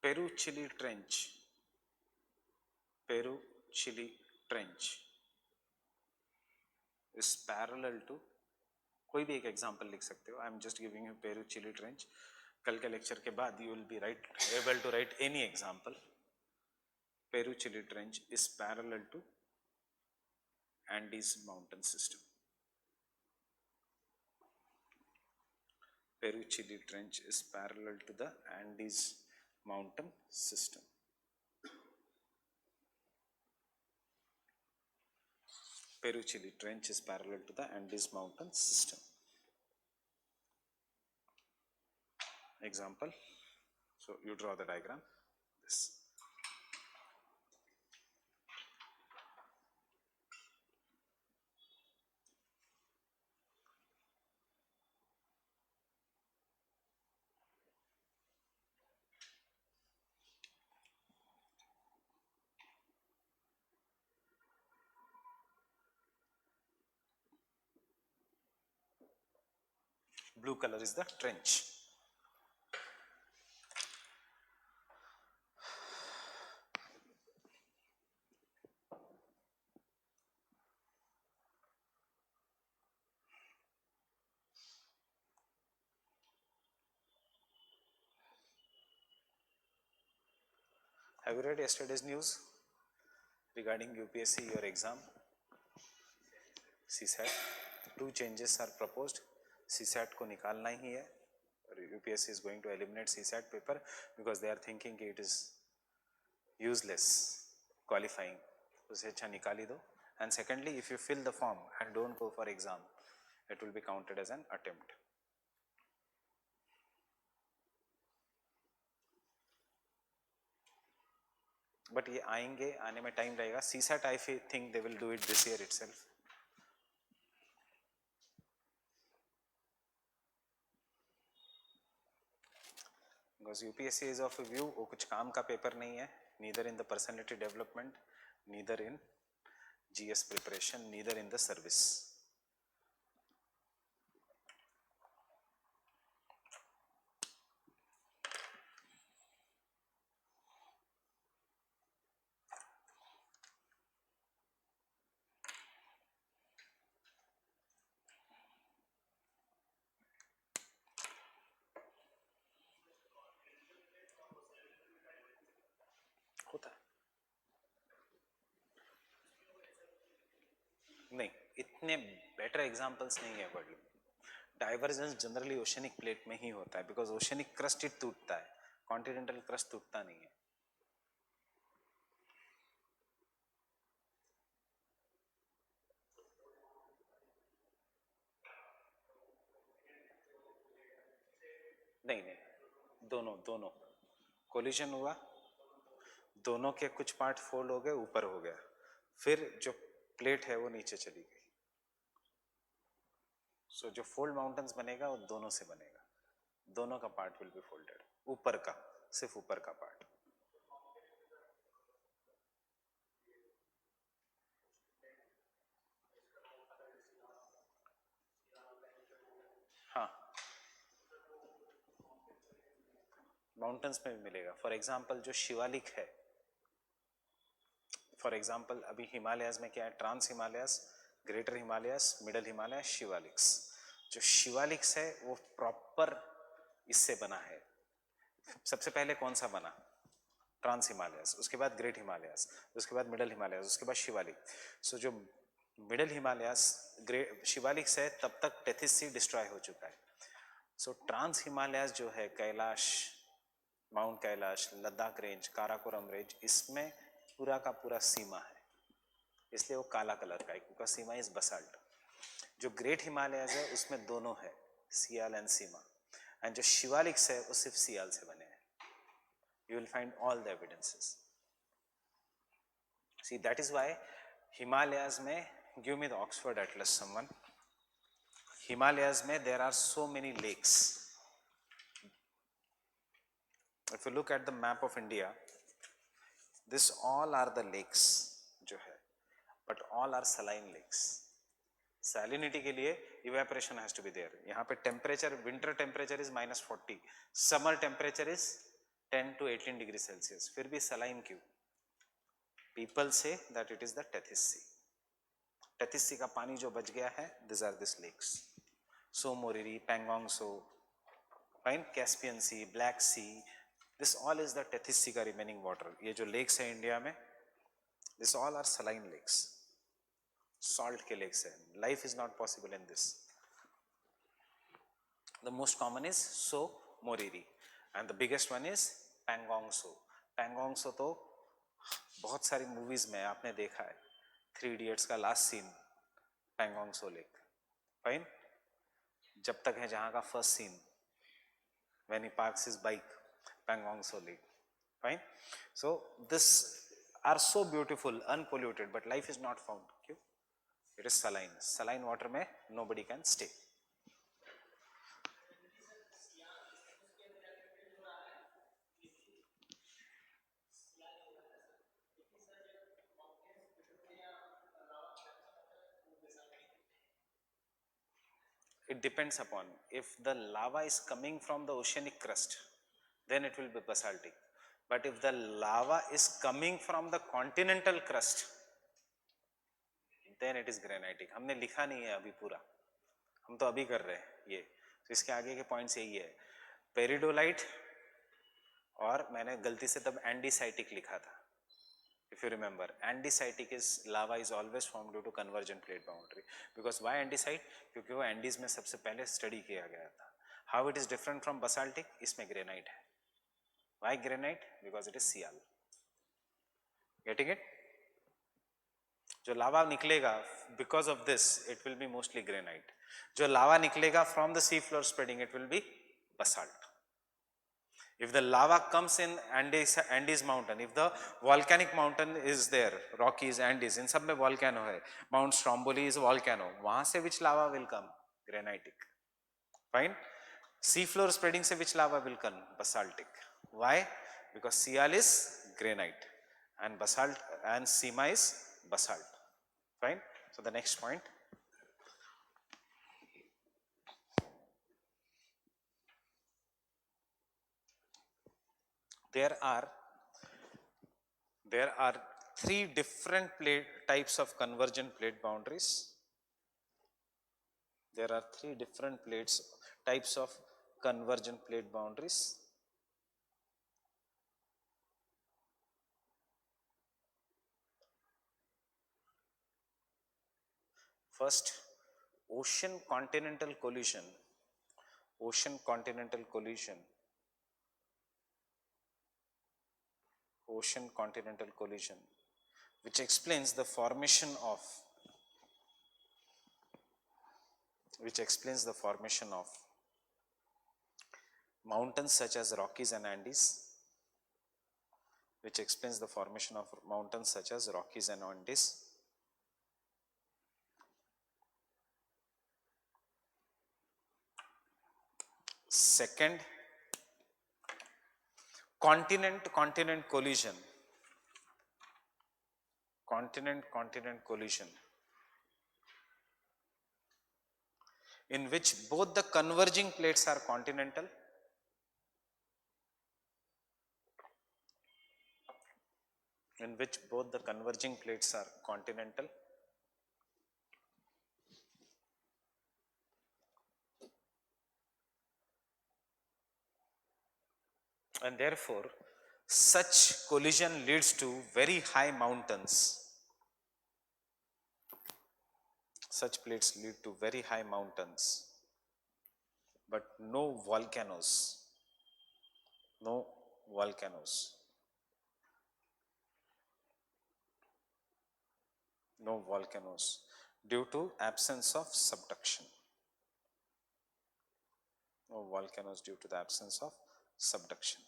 Peru-Chile Trench is parallel to, कोई भी एक example लिख सकते हो. I am just giving you Peru Chile trench. कल के lecture के बाद you will be able to write any example. Peru Chile trench is parallel to Andes mountain system. Peru-Chile Trench is parallel to the Andes mountain system. Peru-Chile Trench is parallel to the Andes mountain system. Example, so you draw the diagram, this. Blue color is the trench. Have you read yesterday's news regarding UPSC, your exam? CSAT, 2 changes are proposed. CSAT को निकालना ही है. UPSC is going to eliminate CSAT paper because they are thinking it is useless qualifying. उसे अच्छा निकाल ही दो. And secondly, if you fill the form and don't go for exam, it will be counted as an attempt. But ये आएंगे, आने में time लगेगा. CSAT I think they will do it this year itself. Because UPSC is of a view, वो कुछ काम का paper नहीं है. Neither in the personality development, neither in GS preparation, neither in the service. होता है नहीं, इतने बेटर एग्जांपल्स नहीं है वर्ल्ड में. डाइवर्जेंस जनरली ओशनिक प्लेट में ही होता है बिकॉज ओशनिक क्रस्ट ही टूटता है, कॉन्टिनेंटल क्रस्ट टूटता नहीं है. नहीं नहीं, दोनों कोलिजन हुआ, दोनों के कुछ पार्ट फोल्ड हो गए, ऊपर हो गया, फिर जो प्लेट है वो नीचे चली गई. सो जो फोल्ड माउंटेन्स बनेगा वो दोनों से बनेगा. दोनों का पार्ट विल बी फोल्डेड, ऊपर का, सिर्फ ऊपर का पार्ट. हाँ, माउंटेन्स में भी मिलेगा. फॉर एग्जाम्पल जो शिवालिक है, फॉर एग्जाम्पल अभी हिमालयाज में क्या है, trans Himalayas, greater Himalayas, middle Himalaya, Shivaliks. जो शिवालिक्स है वो प्रॉपर इससे बना है. सबसे पहले कौन सा बना, ट्रांस हिमालयास, उसके बाद ग्रेट हिमालयास, उसके बाद मिडल हिमालयास, उसके बाद शिवालिक. सो जो मिडल हिमालयास ग्रेट शिवालिक्स है तब तक टेथिस सी डिस्ट्रॉय हो चुका है. सो ट्रांस हिमालयास जो है, Kailash, mount Kailash, Ladakh range, Karakoram range, इसमें पूरा का पूरा सीमा है, इसलिए वो काला कलर का है क्योंकि सीमा इज बसाल्ट. जो ग्रेट हिमालयाज है उसमें दोनों है, सियाल एंड सीमा. एंड जो शिवालिक्स है वो सिर्फ सियाल से बने हैं. You will find all the evidences. See, that is why Himalayas में, give me the Oxford Atlas, someone. Himalayas में there are so many lakes. If you look at the map of India, this all are the lakes जो है, but all are saline lakes. Salinity के लिए evaporation has to be there. यहाँ पे temperature, winter temperature is -40, summer temperature is 10 to 18 degrees Celsius. फिर भी saline क्यों? People say that it is the Tethys Sea. Tethys Sea का पानी जो बच गया है, these are these lakes. So Moriri, Pangong So, fine, Caspian Sea, Black Sea, this all is the Tethys Sea का remaining water. ये जो lakes है इंडिया में, this all are saline lakes. Salt के lakes है. Life is not possible in this. The most common is So Moriri, and the biggest one is Pangong So. Pangong So तो बहुत सारी movies में आपने देखा है. 3 Idiots का last scene Pangong Tso lake, fine, जब तक है जहां का first scene when he parks his bike, Pangong Tso lake, fine. So this are so beautiful, unpolluted, but life is not found. क्यों? It is saline. Saline water में nobody can stay. It depends upon, if the lava is coming from the oceanic crust, then it will be basaltic. But if the lava is coming from the continental crust, then it is granitic. हमने लिखा नहीं है अभी पूरा, हम तो अभी कर रहे हैं ये. तो इसके आगे के पॉइंट्स यही है, पेरिडोलाइट, और मैंने गलती से तब एंडीसाइटिक लिखा था. If you remember, andesitic is lava is always formed due to convergent plate boundary. Because why andesite? क्योंकि वो एंडीज में सबसे पहले स्टडी किया गया था. How it is different from basaltic? इसमें ग्रेनाइट है. Why granite? Because it is Sial. Getting it? जो लावा निकलेगा, because of this, it will be mostly granite. जो लावा निकलेगा from the sea floor spreading, it will be basalt. If the lava comes in Andes mountain, if the volcanic mountain is there, Rockies, Andes, in सब में volcano है, Mount Stromboli is a volcano, वहाँ से which lava will come? Granitic. Fine. Sea floor spreading से which lava will come? Basaltic. Why? Because Sial is granite and basalt and Sima is basalt. Fine. So the next point. There are 3 different types of convergent plate boundaries. There are 3 different types of convergent plate boundaries. First, ocean continental collision. Ocean continental collision. Ocean continental collision, which explains the formation of mountains such as Rockies and Andes, which explains the formation of mountains such as Rockies and Andes. Second, continent-continent collision. Continent-continent collision. in which both the converging plates are continental, in which both the converging plates are continental, and therefore such collision leads to very high mountains. Such plates lead to very high mountains, but no volcanoes. No volcanoes. No volcanoes due to absence of subduction. No volcanoes due to the absence of subduction.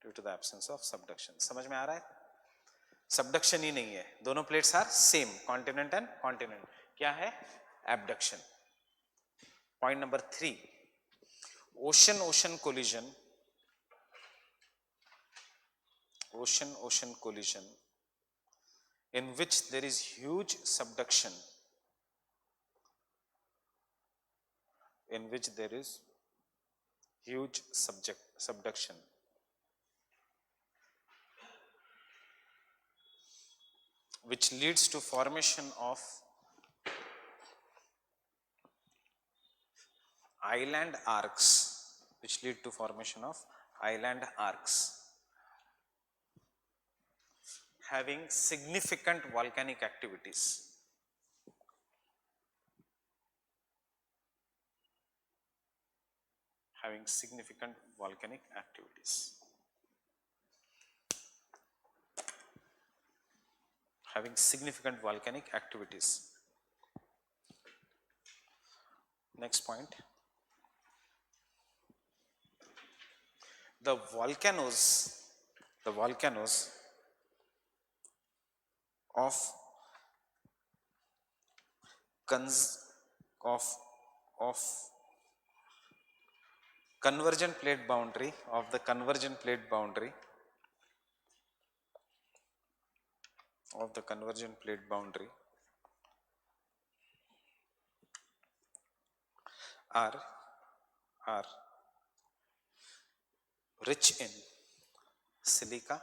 Due to the absence of subduction. समझ में आ रहा है? Subduction ही नहीं है, दोनों plates are same, continent and continent. क्या है? Abduction. Point number 3, ocean ocean collision. Ocean ocean collision in which there is huge subduction, in which there is huge subduction, which leads to formation of island arcs, which lead to formation of island arcs having significant volcanic activities. Having significant volcanic activities. Having significant volcanic activities. Next point. The volcanoes of convergent plate boundary, of the convergent plate boundary, of the convergent plate boundary are rich in silica,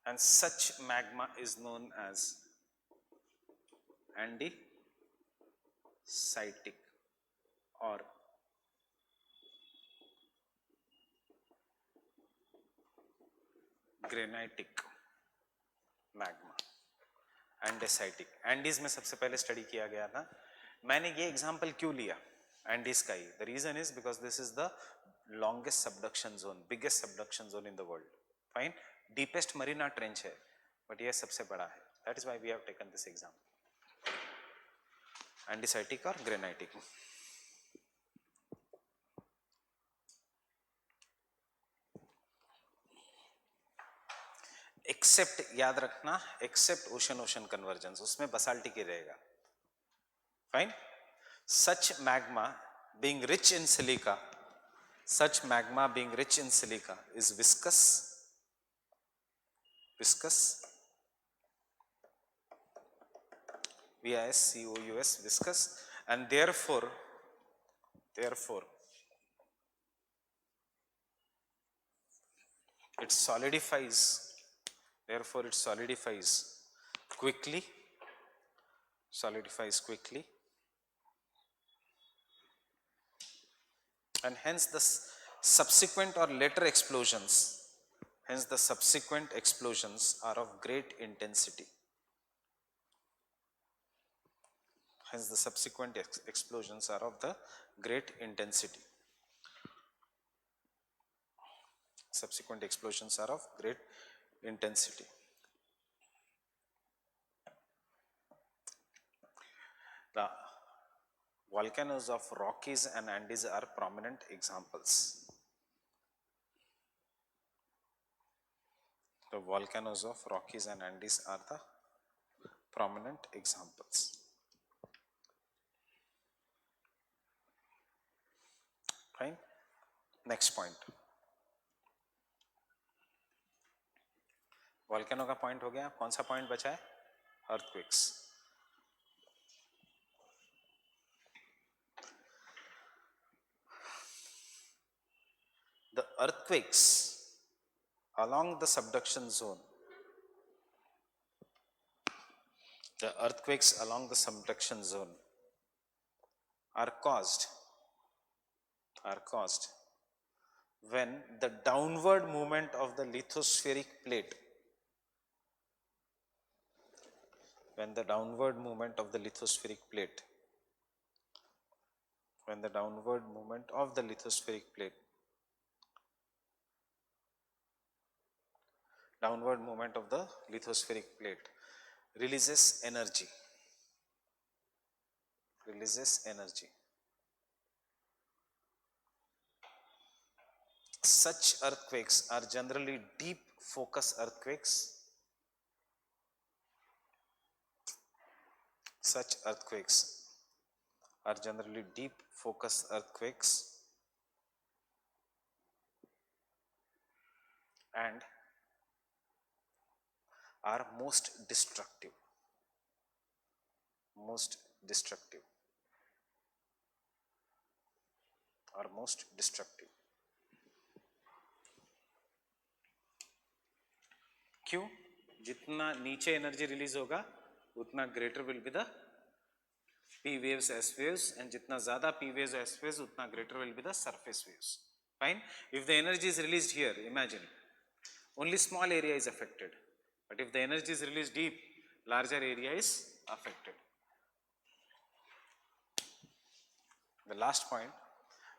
and such magma is known as andesitic or granitic magma. Andesitic. Andes में सबसे पहले study किया गया था. मैंने ये example क्यों लिया एंडीज का ही? The reason is because this is the longest subduction zone, biggest subduction zone in the world. Fine. Deepest Mariana trench है, बट ये सबसे बड़ा है. That is why we have taken this example. Andesitic और granitic. Except, याद रखना, except ocean ocean convergence, उसमें basaltic ही रहेगा. Fine. Such magma being rich in silica, such magma being rich in silica is viscous, viscous, viscous, and therefore it solidifies quickly, and hence the subsequent or later explosions are of great intensity. Hence the subsequent explosions are of the great intensity. Subsequent explosions are of great intensity. The volcanoes of Rockies and Andes are prominent examples. The volcanoes of Rockies and Andes are the prominent examples. Fine. Next point. Volcano का point हो गया, कौन सा point बचा है? Earthquakes. The earthquakes along the subduction zone, the earthquakes along the subduction zone are caused when the downward movement of the lithospheric plate, when the downward movement of the lithospheric plate, when the downward movement of the lithospheric plate, downward movement of the lithospheric plate releases energy, releases energy. Such earthquakes are generally deep focus earthquakes. Such earthquakes are generally deep focus earthquakes and are most destructive. Most destructive. Are most destructive. क्यों? जितना नीचे energy release होगा उतना greater will be the P waves, S waves, and जितना ज़्यादा P waves, S waves, उतना greater will be the surface waves. Fine. If the energy is released here, imagine only small area is affected, but if the energy is released deep, larger area is affected. The last point,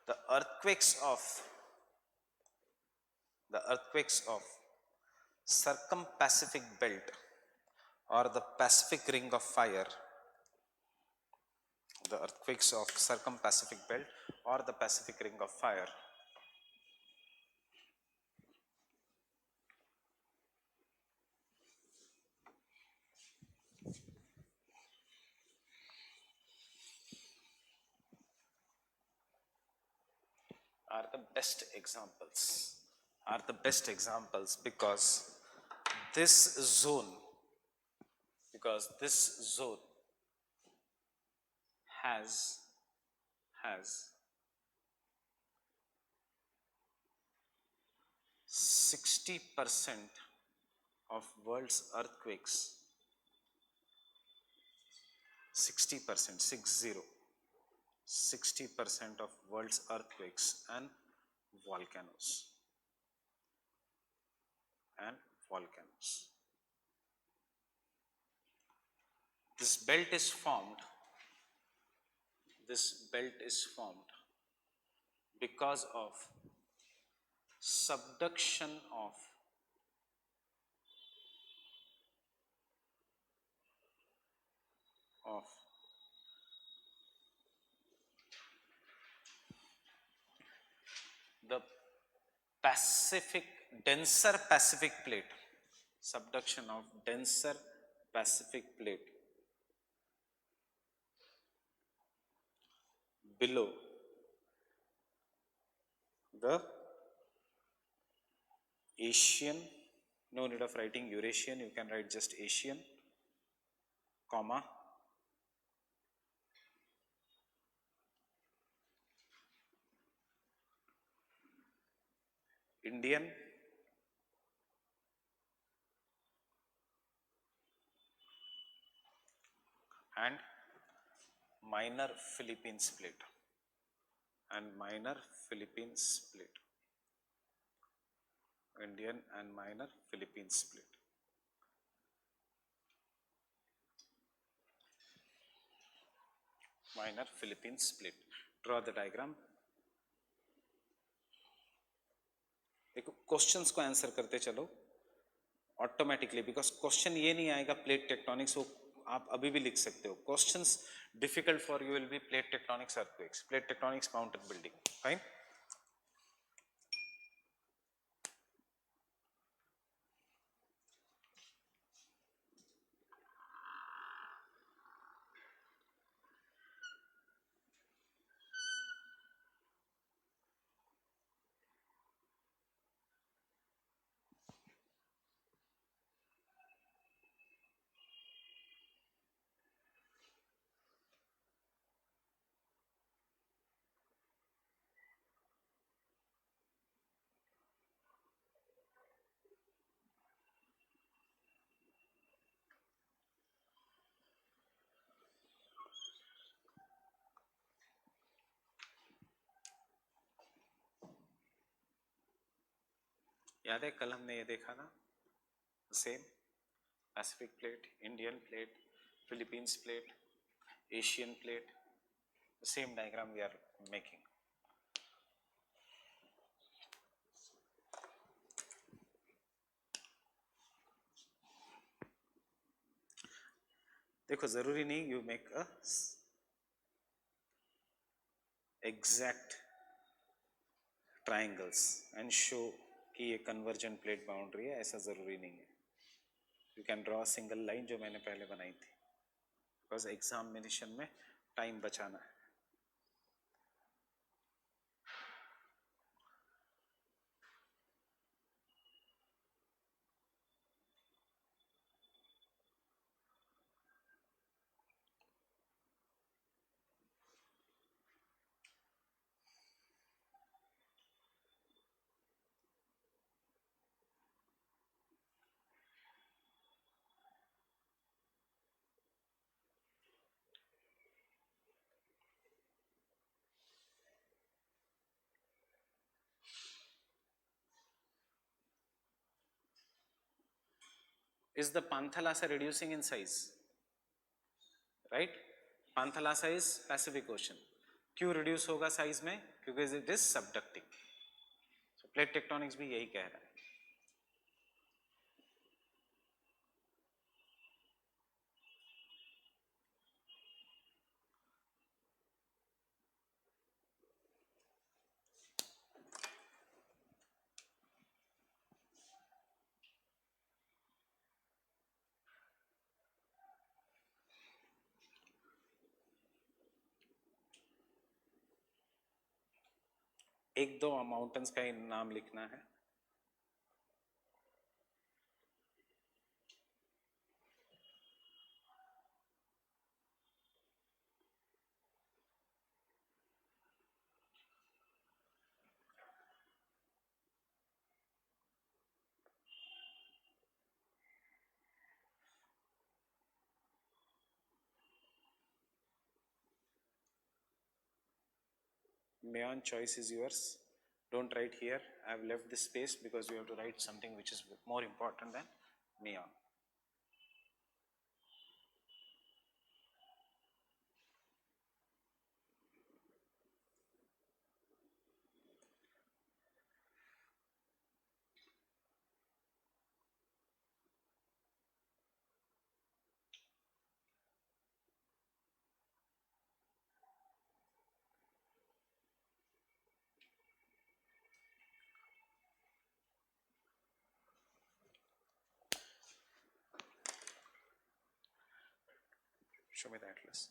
the earthquakes of circum-Pacific belt or the Pacific ring of fire, the earthquakes of circum-Pacific belt or the Pacific ring of fire are the best examples because this zone has 60% of world's earthquakes, 60%, 60% of world's earthquakes and volcanoes. This belt is formed because of subduction of the denser Pacific plate, subduction of denser Pacific plate below the Asian, no need of writing Eurasian, you can write just Asian, comma, Indian, and minor Philippines plate, Indian and minor Philippines plate. Minor Philippines split. Draw the diagram. देखो questions को answer करते चलो automatically, because question ये नहीं आएगा plate tectonics, वो आप अभी भी लिख सकते हो. Questions difficult for you will be plate tectonics, earthquakes, plate tectonics, mountain building. Fine. याद है कल हमने ये देखा ना, same Pacific plate, Indian plate, Philippines plate, Asian plate, same diagram we are making. देखो जरूरी नहीं you make a exact triangles and show कि ये कन्वर्जेंट प्लेट बाउंड्री है, ऐसा जरूरी नहीं है. You can draw single line जो मैंने पहले बनाई थी, बिकॉज एग्जामिनेशन में टाइम बचाना है. Is the Panthalassa reducing in size? Right? Panthalassa is Pacific Ocean. क्यों reduce होगा size में? क्योंकि it is subducting. So plate tectonics भी यही कह रहा है. एक दो माउंटेन्स का नाम लिखना है. Mayon, choice is yours. Don't write here. I have left this space because you have to write something which is more important than Mayon. Show me the atlas.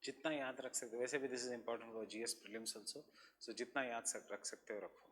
जितना याद रख सकते हो, वैसे भी this is important for GS prelims also, so जितना याद रख सकते हो रखो.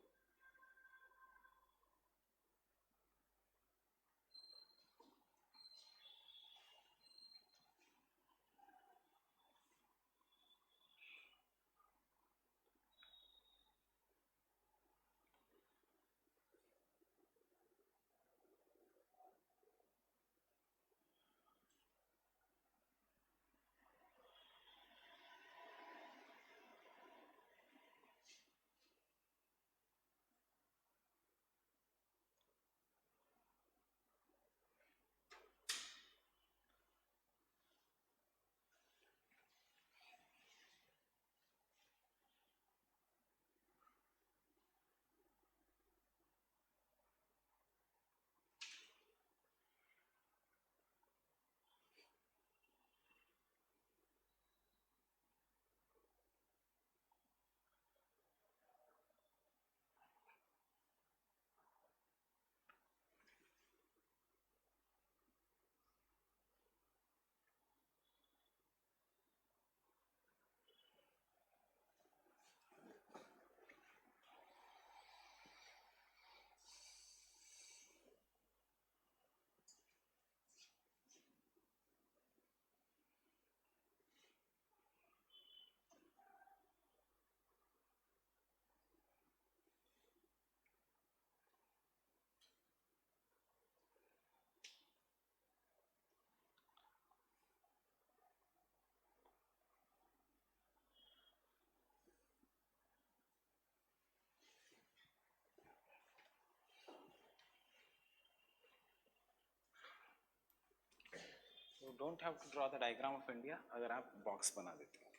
You don't have to draw the diagram of India अगर आप बॉक्स बना देते हो.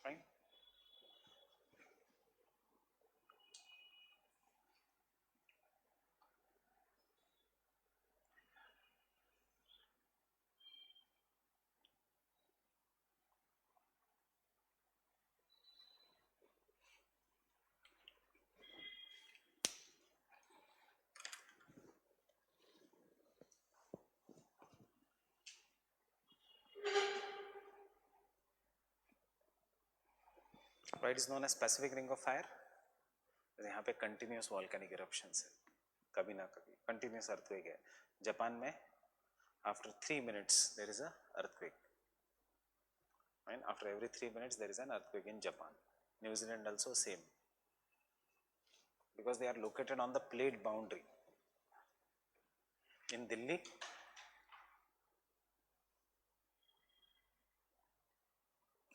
Fine. Why it is known as Pacific Ring of Fire? यहाँ पे कंटिन्यूस वॉल्केनिक इरप्शंस है, कभी ना कभी कंटिन्यूस अर्थक्वेक है. जापान में after 3 minutes there is a earthquake, and after every 3 minutes there is an earthquake in Japan. New Zealand also same, because they are located on the plate boundary. In Delhi,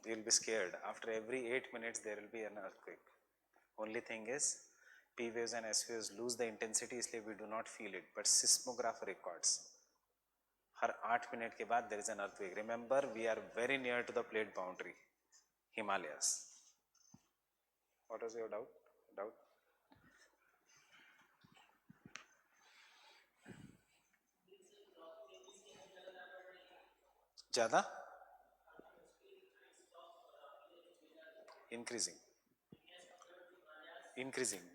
you will be scared. After every 8 minutes there will be an earthquake. Only thing is P waves and S waves lose the intensity, इसलिए we do not feel it, but seismograph records her 8 minute के बाद there is an earthquake. Remember, we are very near to the plate boundary, Himalayas. What was your doubt? ज़्यादा increasing,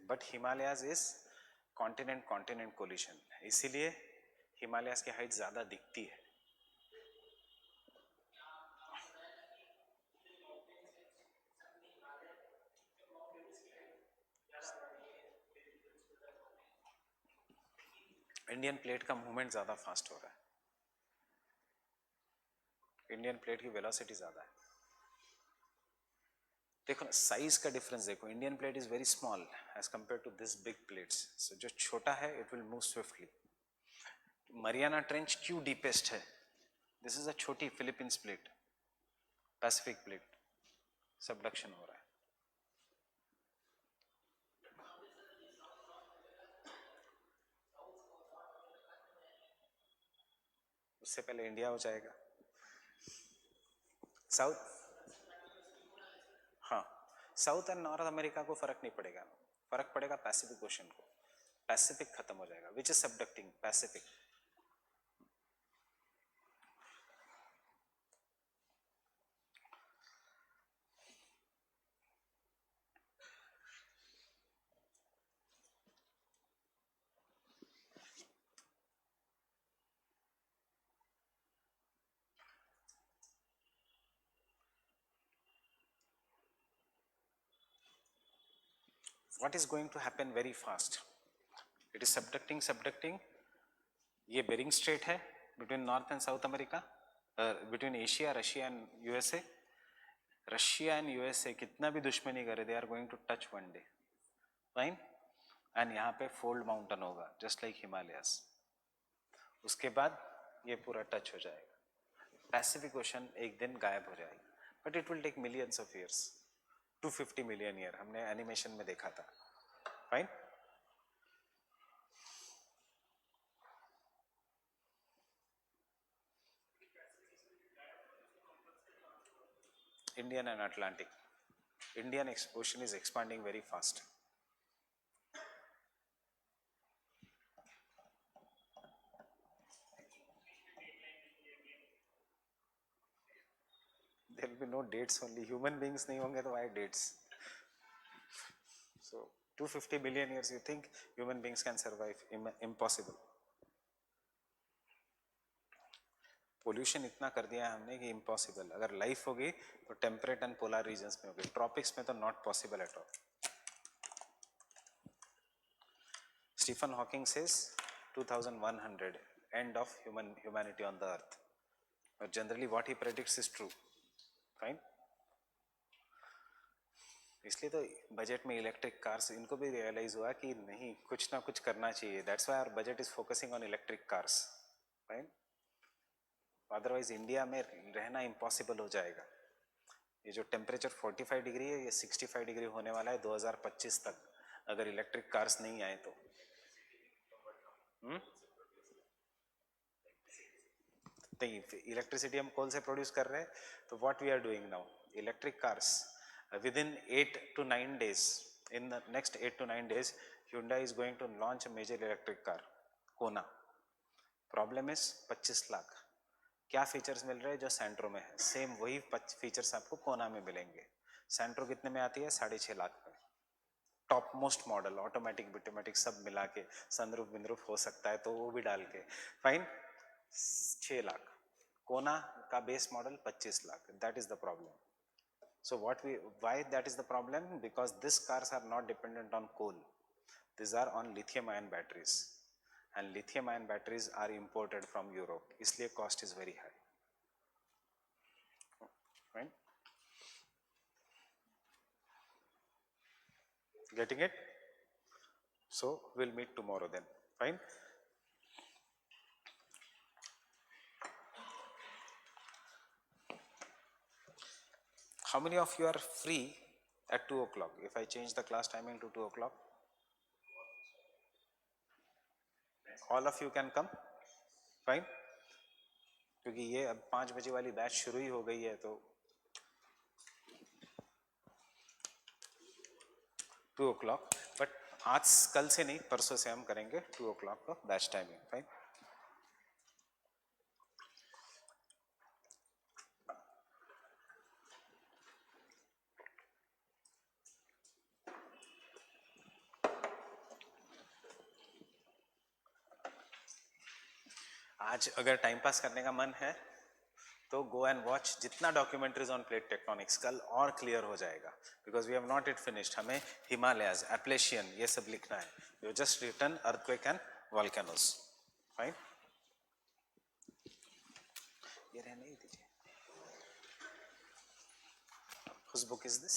but Himalayas is continent collision, इसीलिए हिमालयास की height ज़्यादा दिखती है. Indian plate का movement ज़्यादा फास्ट हो रहा है, इंडियन प्लेट की वेलोसिटी ज़्यादा है. देखो ना साइज का डिफरेंस देखो, Indian plate is very small as compared to this big plates. So जो छोटा है it will move swiftly. Mariana trench क्यों डीपेस्ट है? दिस इज अ छोटी Philippines plate, Pacific plate, subduction हो रहा है. उससे पहले इंडिया हो जाएगा. साउथ, हाँ, साउथ एंड नॉर्थ अमेरिका को फर्क नहीं पड़ेगा, फर्क पड़ेगा पैसिफिक ओशन को. पैसिफिक खत्म हो जाएगा, which is subducting Pacific. what is going to happen very fast? It is subducting. ये बेरिंग स्ट्रेट है between North and South America, between Asia, Russia and USA. Russia and USA कितना भी दुश्मनी करे, they are going to touch one day, fine. And यहाँ पे fold mountain होगा, just like Himalayas. उसके बाद ये पूरा टच हो जाएगा. पैसिफिक ओशन एक दिन गायब हो जाएगा, but it will take millions of years, 250 million year. हमने एनिमेशन में देखा था, fine. Indian and Atlantic. Indian Ocean is expanding very fast. There will be no dates, only human beings नहीं होंगे तो why dates? So 250 billion years, you think human beings can survive? Impossible. Pollution इतना कर दिया हमने कि impossible. अगर life होगी तो टेम्परेट एंड पोलर रीजन्स में होगी, ट्रॉपिक्स में तो not possible at all. Stephen Hawking says 2100 end of humanity on the earth. But generally what he predicts is true, fine. इसलिए तो बजट में इलेक्ट्रिक कार्स, इनको भी रियलाइज हुआ कि नहीं, कुछ ना कुछ करना चाहिए. That's why our budget is focusing on electric cars, fine. Otherwise India में रहना इम्पॉसिबल हो जाएगा. ये जो टेम्परेचर 45 डिग्री है, ये 65 डिग्री होने वाला है 2025 तक, अगर इलेक्ट्रिक कार्स नहीं आए तो. इलेक्ट्रिसिटी हम कोल से प्रोड्यूस कर रहे हैं, तो what we are doing now, electric cars. Within 8 to 9 days, in the next 8 to 9 days, Hyundai is going to launch a major electric car, Kona. Problem is 25 lakh. क्या फीचर्स मिल रहे हैं जो सैंट्रो में है, सेम वही फीचर्स आपको कोना में मिलेंगे. सैंट्रो कितने में आती है? 6.5 लाख में. टॉप मोस्ट मॉडल, ऑटोमेटिक बिटोमेटिक सब मिला के, सनरूफ विनरूफ हो सकता है तो वो भी डाल के, फाइन. 6 लाख. कोना का base model 25 lakh. That is the problem. So why that is the problem? Because these cars are not dependent on coal. These are on lithium ion batteries, and lithium ion batteries are imported from Europe. इसलिए cost is very high. Right? Getting it? So we'll meet tomorrow then. Fine? How many of you are free at 2 o'clock? If I change the class timing to 2 o'clock, all of you can come, fine. क्योंकि ये अब 5 बजे वाली batch शुरू ही हो गई है, तो 2 o'clock. बट आज कल से नहीं, परसों से हम करेंगे 2 o'clock का बैच टाइमिंग, फाइन. आज अगर टाइम पास करने का मन है तो गो एंड वॉच जितना डॉक्यूमेंट्रीज ऑन प्लेट टेक्टोनिक्स, कल और क्लियर हो जाएगा. Because we have not it finished. हमें हिमालयाज, एप्लेशियन, ये सब लिखना है. You just written earthquake and volcanoes, fine. ये रहने ही दीजिए. Whose book is this?